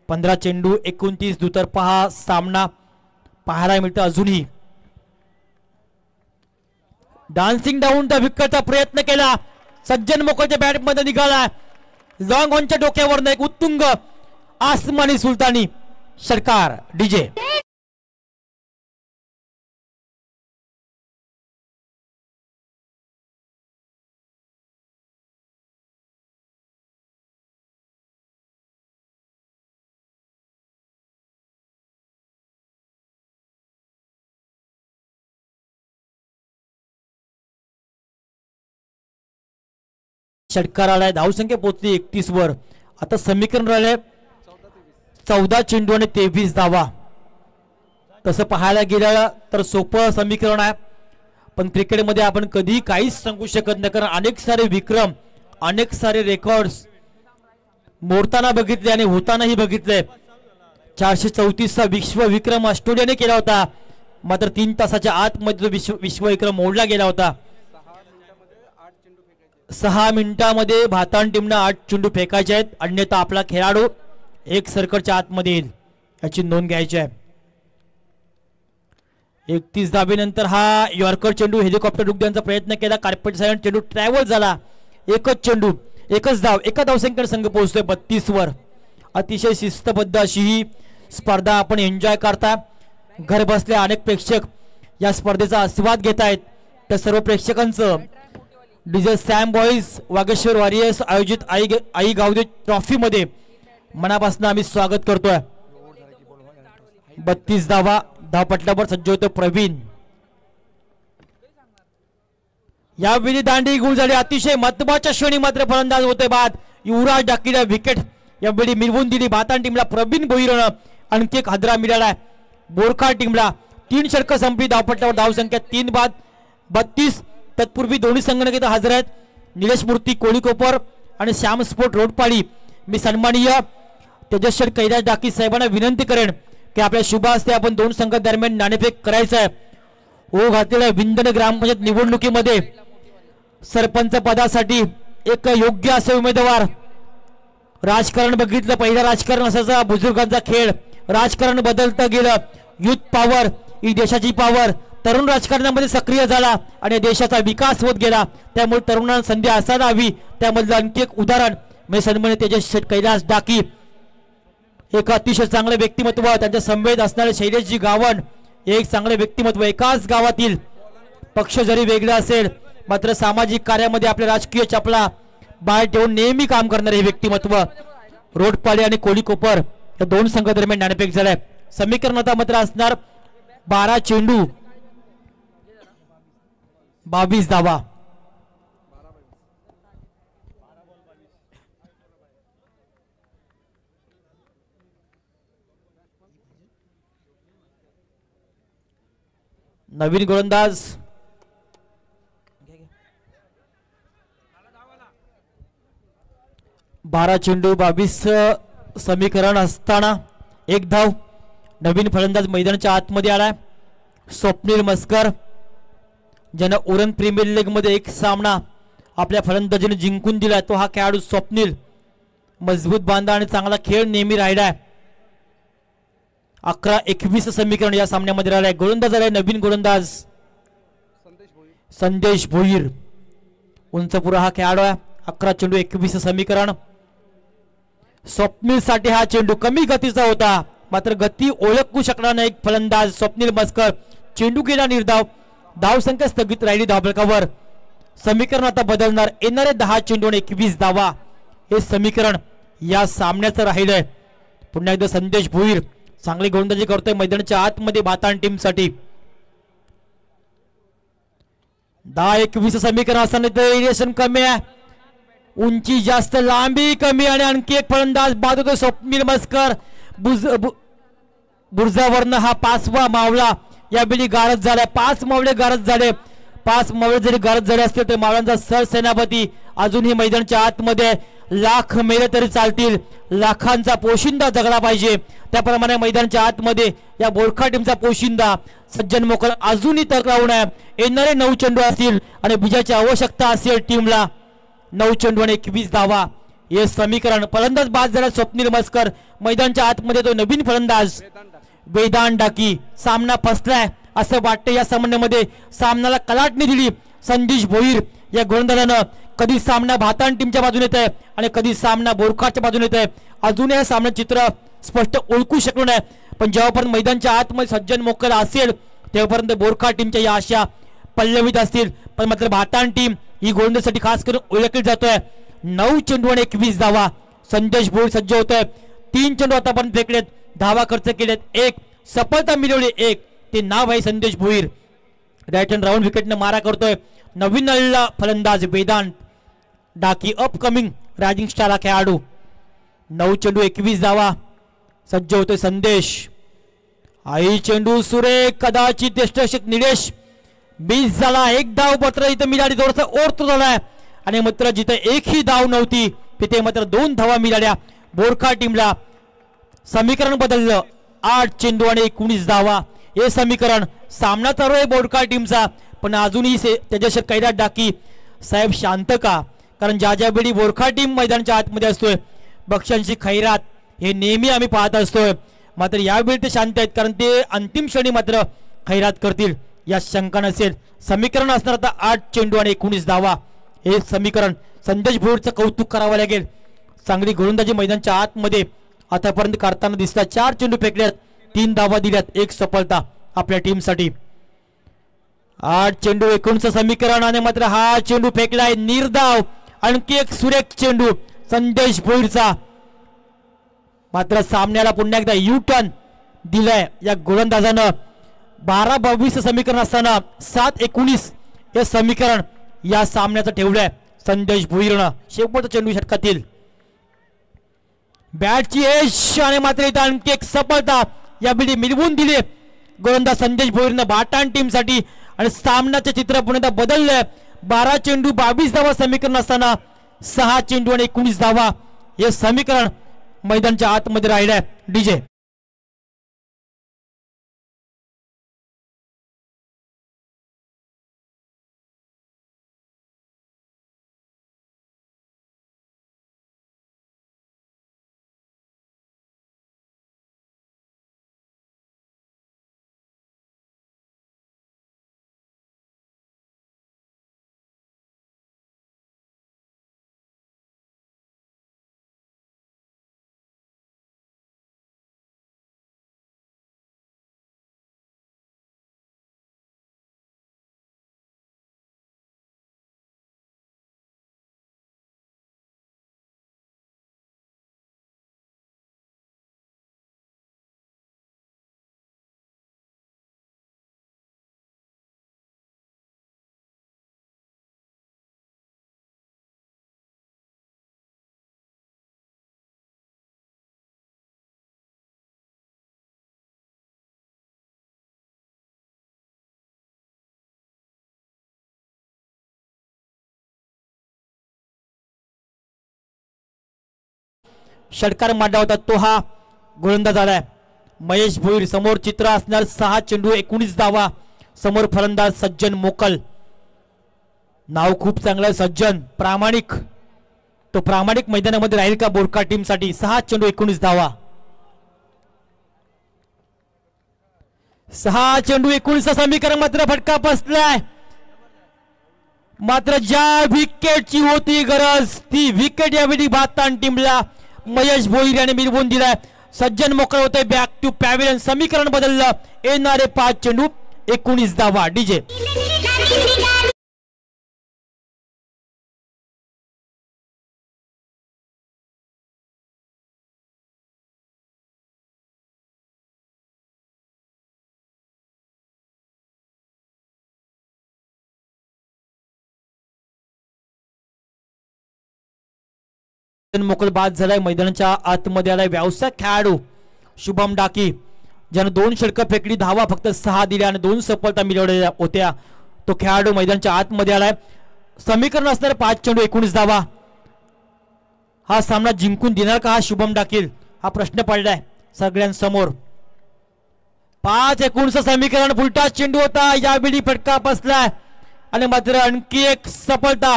A: 15 चेंडू 29 दुतर्फा हा सामना पाहायला मिळतं. अजूनही डान्सिंग डाऊन द विकेटचा प्रयत्न केला, सज्जन मोकळच्या बॅट मध्ये निघाला. लॉंग ऑनच्या डोक्यावर एक उत्तुंग आसमानी सुलतानी षटकार डीजे. षटकार आलाय. धावसंख्या पोहोचली 31 वर. आता समीकरण राहिले 14 चेंडू आणि 23 धावा. तसं पाहायला गेलं तर सोपं समीकरण आहे, पण क्रिकेटमध्ये आपण कधी काहीच सांगू शकत नाही, कारण अनेक सारे विक्रम, अनेक सारे रेकॉर्ड्स मोडताना बघितले आणि होतानाही बघितले. 434चा विश्व विक्रम ऑस्ट्रेलियाने केला होता, मात्र 3 तासाच्या आतमध्ये विश्व विक्रम मोडला गेला होता. 6 मिनिटांमध्ये भारतीय टीमनं 8 चेंडू फेकायचे आहेत, अन्यथा आपला खेळाडू 1 सर्कलच्या आतमध्ये येईल, याची नोंद घ्यायची आहे. 31 धाबेनंतर हा यॉर्कर चेंडू हेलिकॉप्टर उद्यानाचा प्रयत्न केला. कार्पेट साइड चेंडू ट्रॅव्हल झाला. एकच चेंडू, एकच धाव, एका धावसंख्येने संघ पोहोचतोय 32 वर. अतिशय शिस्तबद्ध अशी ही स्पर्धा आपण एन्जॉय करता. घर बसल्या अनेक प्रेक्षक या स्पर्धेचा आस्वाद घेत आहेत. त्या सर्व प्रेक्षकांचं DJ Sam boys Vageshwar warriors आयोजित आई गावदे ट्रॉफी मध्ये मनापासून आम्ही स्वागत करतोय. 32 धावा, धावपटलावर सज्ज होतो प्रवीण. यावेळी दांडी गुल झाली. अतिशय महत्वाच्या श्रेणी मात्र फलंदाज होते बाद. युवराज डाकीला विकेट यावेळी मिळवून दिली भारतीय टीमला. प्रवीण भोईरनं आणखी एक हादरा मिळाला बोरखा टीमला. 3 षटकं संपली. धावपटलावर धावसंख्या 3 बाद 32. तत्पूर्वी दोन्ही संघटक हजर आहेत. निलेश मूर्ती कोळीकोपर आणि श्याम स्पोर्ट रोडपाडी. मी सन्माननीय तेजस्वी कैलास डाकी साहेबांना विनंती करेन की आपल्या शुभ हस्ते आपण 2 संघादरम्यान नाणेफेक करायचं आहे. ओ घातलेल्या विंदन ग्रामपंचायत निवडणुकीमध्ये सरपंच पदासाठी एक योग्य असे उमेदवार. राजकारण बघितलं, पहिलं राजकारण असायचा बुजुर्गांचा खेळ. राजकारण बदलतं गेलं. युथ पॉवर ही देशाची पॉवर. तरुण राजकारणामध्ये सक्रिय झाला आणि देशाचा विकास होत गेला. त्यामुळे तरुणांना संधी असायला हवी. त्यामधलं आणखी एक उदाहरण म्हणजे सन्माननीय तेजस्वी कैलास डाकी. एक अतिशय चांगले व्यक्तिमत्व, त्यांच्या संवेद असणारे शैलेशजी गावण एक चांगले व्यक्तिमत्व. एकाच गावातील पक्ष जरी वेगळा असेल मात्र सामाजिक कार्यामध्ये आपल्या राजकीय चपला बाहेर ठेवून नेहमी काम करणारे हे व्यक्तिमत्व. रोडपाडी आणि कोळीकोपर या 2 संघादरम्यान नाणेफेक झालाय. समीकरण आता मात्र असणार 12 चेंडू 22 धावा. नवीन गोलंदाज 12 चेंडू 22 समीकरण असताना 1 धाव. नवीन फलंदाज मैदानाच्या आतमध्ये आलाय स्वप्नील मस्कर, ज्यानं ओरन प्रीमियर लीग मध्ये 1 सामना आपल्या फलंदाजीने जिंकून दिला. तो हा खेळाडू स्वप्नील मजबूत बांधा आणि चांगला खेळ नेहमी राहिलाय. 11-21 समीकरण या सामन्यामध्ये राहिलाय. गोलंदाज आलाय नवीन गोलंदाज संदेश भोईर. उंचपुरा हा खेळाडू आहे. 11 चेंडू 21 समीकरण. स्वप्नील साठी हा चेंडू कमी गतीचा होता, मात्र गती ओळखू शकणार नाही फलंदाज स्वप्नील मस्कर. चेंडू गेला निर्धाव. धावसंख्या स्थगित राहिली धावफलकावर. समीकरण आता बदलणार. येणारे 10 चेंडू 21 धावा हे समीकरण या सामन्याचं राहिलंय. पुन्हा एकदा संदेश भोईर चांगली गोलंदाजी करतोय मैदानाच्या आतमध्ये भारतीय टीम साठी. 10-21 समीकरण असताना इरिएशन कमी आहे, उंची जास्त, लांबी कमी आणि आणखी एक फलंदाज बाद होतो स्वप्नील मस्कर. बुर्जावरनं हा 5वा मावळा यावेळी गारद झालाय. 5 मावळे गारद झाले. 5 मावळे जरी गारद झाले असते तर मावळ्यांचा सरसेनापती अजूनही मैदानाच्या आतमध्ये. लाख मेले तरी चालतील, लाखांचा पोशिंदा जगला पाहिजे. त्याप्रमाणे मैदानाच्या आतमध्ये या बोरखा टीमचा पोशिंदा सज्जन मोकल अजूनही तक लावून आहे. येणारे 9 चेंडू असतील आणि विजयाची आवश्यकता असेल टीमला. 9 चेंडू आणि 21 धावा हे समीकरण. फलंदाज बाद झाला स्वप्नील मस्कर. मैदानच्या आतमध्ये तो नवीन फलंदाज वेदांत डाकी. सामना फसलाय असं वाटतं या सामन्यामध्ये. सामन्याला कलाटणी दिली संदेश भोईर या गोलंदाजानं. कधी सामना भातान टीमच्या बाजूने येत आहे आणि कधी सामना बोरखाच्या बाजूने येत आहे. अजूनही सामना चित्र स्पष्ट ओळखू शकलो नाही. पण जेव्हापर्यंत मैदानच्या आतमध्ये सज्जन मोकल असेल तेव्हापर्यंत बोरखा टीमच्या या आशा पल्लवित असतील. पण मात्र भातान टीम ही गोलंदाजीसाठी खास करून ओळखली जातोय. 9 चेंडू आणि 21 धावा. संदेश भोईर सज्ज होतोय. 3 चेंडू आतापर्यंत फेकलेत. धावा खर्च केलेत. 1 सफलता मिळवली. 1 ते नाव आहे संदेश भोईर. राईट हँड राऊंड विकेटने मारा करतोय नवीन आलेला फलंदाज वेदांत डाकी. अपकमिंग रायझिंग स्टार हा खेळाडू. 9 चेंडू 21 धावा. सज्ज होतोय संदेश. आई चेंडू सुरेख. कदाचित यष्टरक्षक निलेश बीस झाला. 1 धाव मात्र इथं मिळाली. थोडासा ओरतो झालाय आणि मात्र जिथे एकही धाव नव्हती तिथे मात्र 2 धावा मिळाल्या बोरखा टीमला. समीकरण बदललं. 8 चेंडू आणि 19 धावा हे समीकरण. सामना चालू आहे बोरखा टीमचा पण अजूनही त्याच्याशी कैलास डाकी साहेब शांत का? कारण ज्या ज्या वेळी बोरखा टीम मैदानाच्या आतमध्ये असतोय बक्षांची खैरात हे नेहमी आम्ही पाहत असतोय. मात्र यावेळी ते शांत आहेत कारण ते अंतिम क्षणी मात्र खैरात करतील या शंका नसेल. समीकरण असणार आता 8 चेंडू आणि 19 धावा हे समीकरण. संदेश भोईरचं कौतुक करावं लागेल. चांगली गोलंदाजी मैदानाच्या आतमध्ये आतापर्यंत करताना दिसतात. 4 चेंडू फेकल्यात. 3 धावा दिल्यात. 1 सफलता आपल्या टीमसाठी. 8 चेंडू 19 समीकरण आणि मात्र हा चेंडू फेकलाय निर्धाव. आणखी एक सुरेख चेंडू संदेश भोईरचा. मात्र सामन्याला पुन्हा एकदा यू टर्न दिलाय या गोलंदाजानं. 12-22 समीकरण असताना 7-19 हे समीकरण या सामन्याचं ठेवलंय संदेश भोईरनं. शेवटचा चेंडू षटकातील बॅटची एश आणि मात्र इथं आणखी एक सफलता यावेळी मिळवून दिली गोलंदाज संदेश भोईरनं भाटाण टीमसाठी. आणि सामन्याचे चित्र पुन्हा बदललंय. 12 चेंडू 22 धावा समीकरण असताना 6 चेंडू आणि 19 धावा हे समीकरण मैदानच्या आतमध्ये राहिलंय. डीजे षटकार मांडला होता तो हा गोलंदाज आलाय महेश भोईर. समोर चित्र असणार 6 चेंडू 19 धावा. समोर फलंदाज सज्जन मोकल. नाव खूप चांगलं सज्जन. प्रामाणिक. तो प्रामाणिक मैदानामध्ये राहील का बोरखा टीमसाठी? 6 चेंडू 19 धावा. 6 चेंडू 19 समीकरण मात्र फटका बसलाय. मात्र ज्या विकेटची होती गरज ती विकेट यावेळी भाताण टीमला महेश भोईर याने मिळवून दिलाय. सज्जन मोकळ होते. Back to pavilion. समीकरण बदललं. येणारे 5 चेंडू 19 धावा. डीजे मोकल बाद झालाय. मैदानाच्या आतमध्ये आलाय व्यावसायिक खेळाडू शुभम डाकी ज्यानं 2 षटकं फेकली. धावा फक्त 6 दिल्या आणि 2 सफलता मिळवल्या होत्या. तो खेळाडू मैदानाच्या आतमध्ये आलाय. समीकरण असणारे 5 चेंडू 19 धावा. हा सामना जिंकून देणार का हा शुभम डाकील? हा प्रश्न पडलाय सगळ्यांसमोर. 5-19 समीकरण. फुलटा चेंडू होता. यावेळी फटका बसलाय आणि मात्र आणखी एक सफलता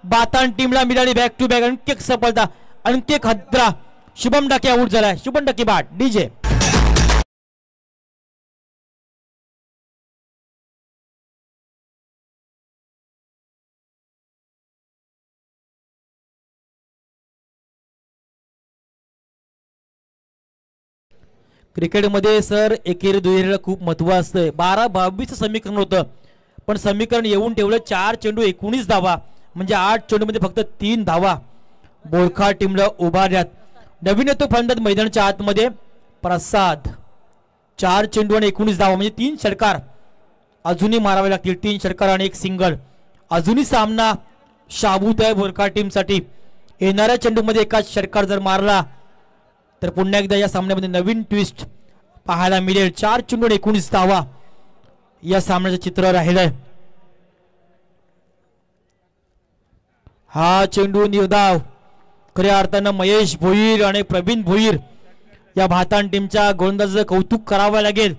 A: बातान टीमला मिळाली बॅक टू बॅक आणखी एक सफलता, आणखी एक हद्रा. शुभम डाके आउट झालाय. शुभम डाके बाद. डीजे क्रिकेटमध्ये सर एकेरी दुहेरीला खूप महत्व असतं. 12-22 समीकरण होतं, पण समीकरण येऊन ठेवलं 4 चेंडू 19 धावा, म्हणजे 8 चेंडूमध्ये फक्त 3 धावा बोरखा टीमला उभारण्यात. नवीन येतो फलंदाज मैदानाच्या आतमध्ये प्रसाद. 4 चेंडू आणि 19 धावा, म्हणजे 3 षटकार अजूनही मारावे लागतील. 3 षटकार आणि 1 सिंगल. अजूनही सामना शाबूत आहे बोरखा टीमसाठी. येणाऱ्या चेंडूमध्ये एकाच षटकार जर मारला तर पुन्हा एकदा या सामन्यामध्ये नवीन ट्विस्ट पाहायला मिळेल. 4 चेंडू आणि 19 धावा या सामन्याचं चित्र राहिलंय. हा चेंडू निर्धाव. खऱ्या अर्थानं महेश भोईर आणि प्रवीण भोईर या भातान टीमच्या गोलंदाजाचं कौतुक करावं लागेल.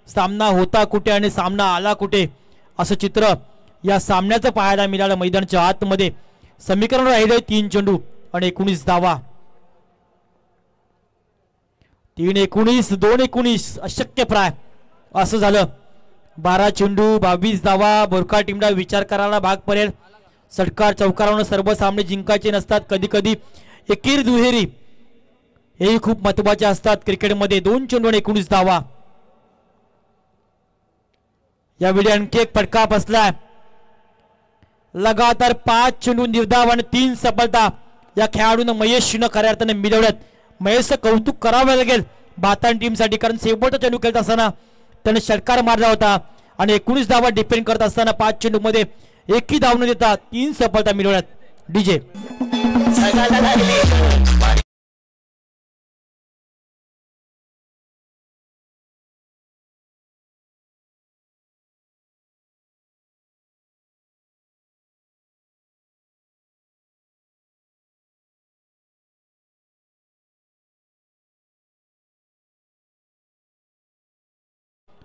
A: सामना होता कुठे आणि सामना आला कुठे असं चित्र या सामन्याचं पाहायला मिळालं मैदानाच्या आतमध्ये. समीकरण राहिलंय 3 चेंडू आणि 19 धावा. 3-19 2-19 अशक्य प्राय असं झालं. 12 चेंडू 22 धावा. बोरखा टीमला विचार करायला भाग पडेल. षटकार चौकारावरून सर्व सामने जिंकायचे नसतात. कधी कधी एकेरी दुहेरी हेही खूप महत्वाचे असतात क्रिकेटमध्ये. 2 चेंडू आणि 19 धावा. यावेळी आणखी एक फटका बसलाय. लगातार 5 चेंडू निर्धाव आणि 3 सफलता या खेळाडूंना महेशनं खऱ्या अर्थाने मिळवल्यात. महेशचं कौतुक करावं लागेल बातान टीमसाठी, कारण शेवटचा चेंडू खेळत असताना त्याने षटकार मारला होता आणि 19 धावा डिफेंड करत असताना 5 चेंडू मध्ये एकही धाव न देता 3 सफलता मिळवल्यात. डीजे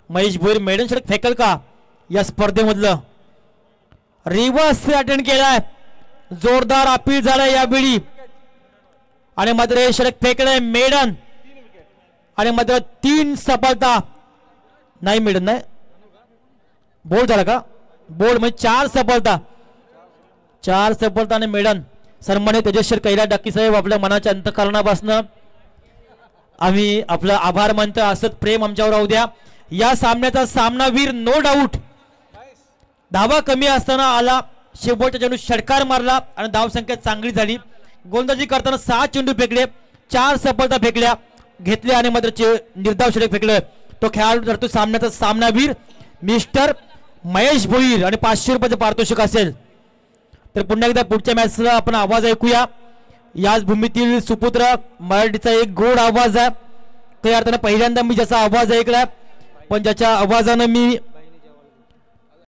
A: महेश भोईर मेडन षटक फेकल का या स्पर्धेमधलं? रिव्हर्स अटेंड केलाय. जोरदार अपील झालाय यावेळी आणि मात्र हे षटक फेकलंय मेडन आणि मात्र 3 सफलता. नाही मेडन नाही, बोल्ड झाला का? बोल्ड म्हणजे 4 सफलता. 4 सफलता आणि मेडन. सन्मान्य तेजस्वी कैलास डाकी साहेब, आपल्या मनाच्या अंतःकरणापासून आम्ही आपलं आभार मानतो. असंच प्रेम आमच्यावर राहू द्या. या सामन्याचा सामनावीर नो डाऊट. धावा कमी असताना आला, शेवटच्या चेंडू षटकार मारला आणि धावसंख्या चांगली झाली. गोलंदाजी करताना 6 चेंडू फेकले, 4 सफलता फेकल्या घेतल्या आणि मात्र निर्धाव षटक फेकलं. तो खेळाडू ठरतो सामन्याचा सामनावीर मिस्टर महेश भोईर आणि 500 रुपयाचं पारितोषिक असेल. तर पुन्हा एकदा पुढच्या मॅचचा आपण आवाज ऐकूया. याच भूमीतील सुपुत्र मराठीचा एक गोड आवाज आहे. त्या अर्थानं पहिल्यांदा मी ज्याचा आवाज ऐकलाय, पण ज्याच्या आवाजानं मी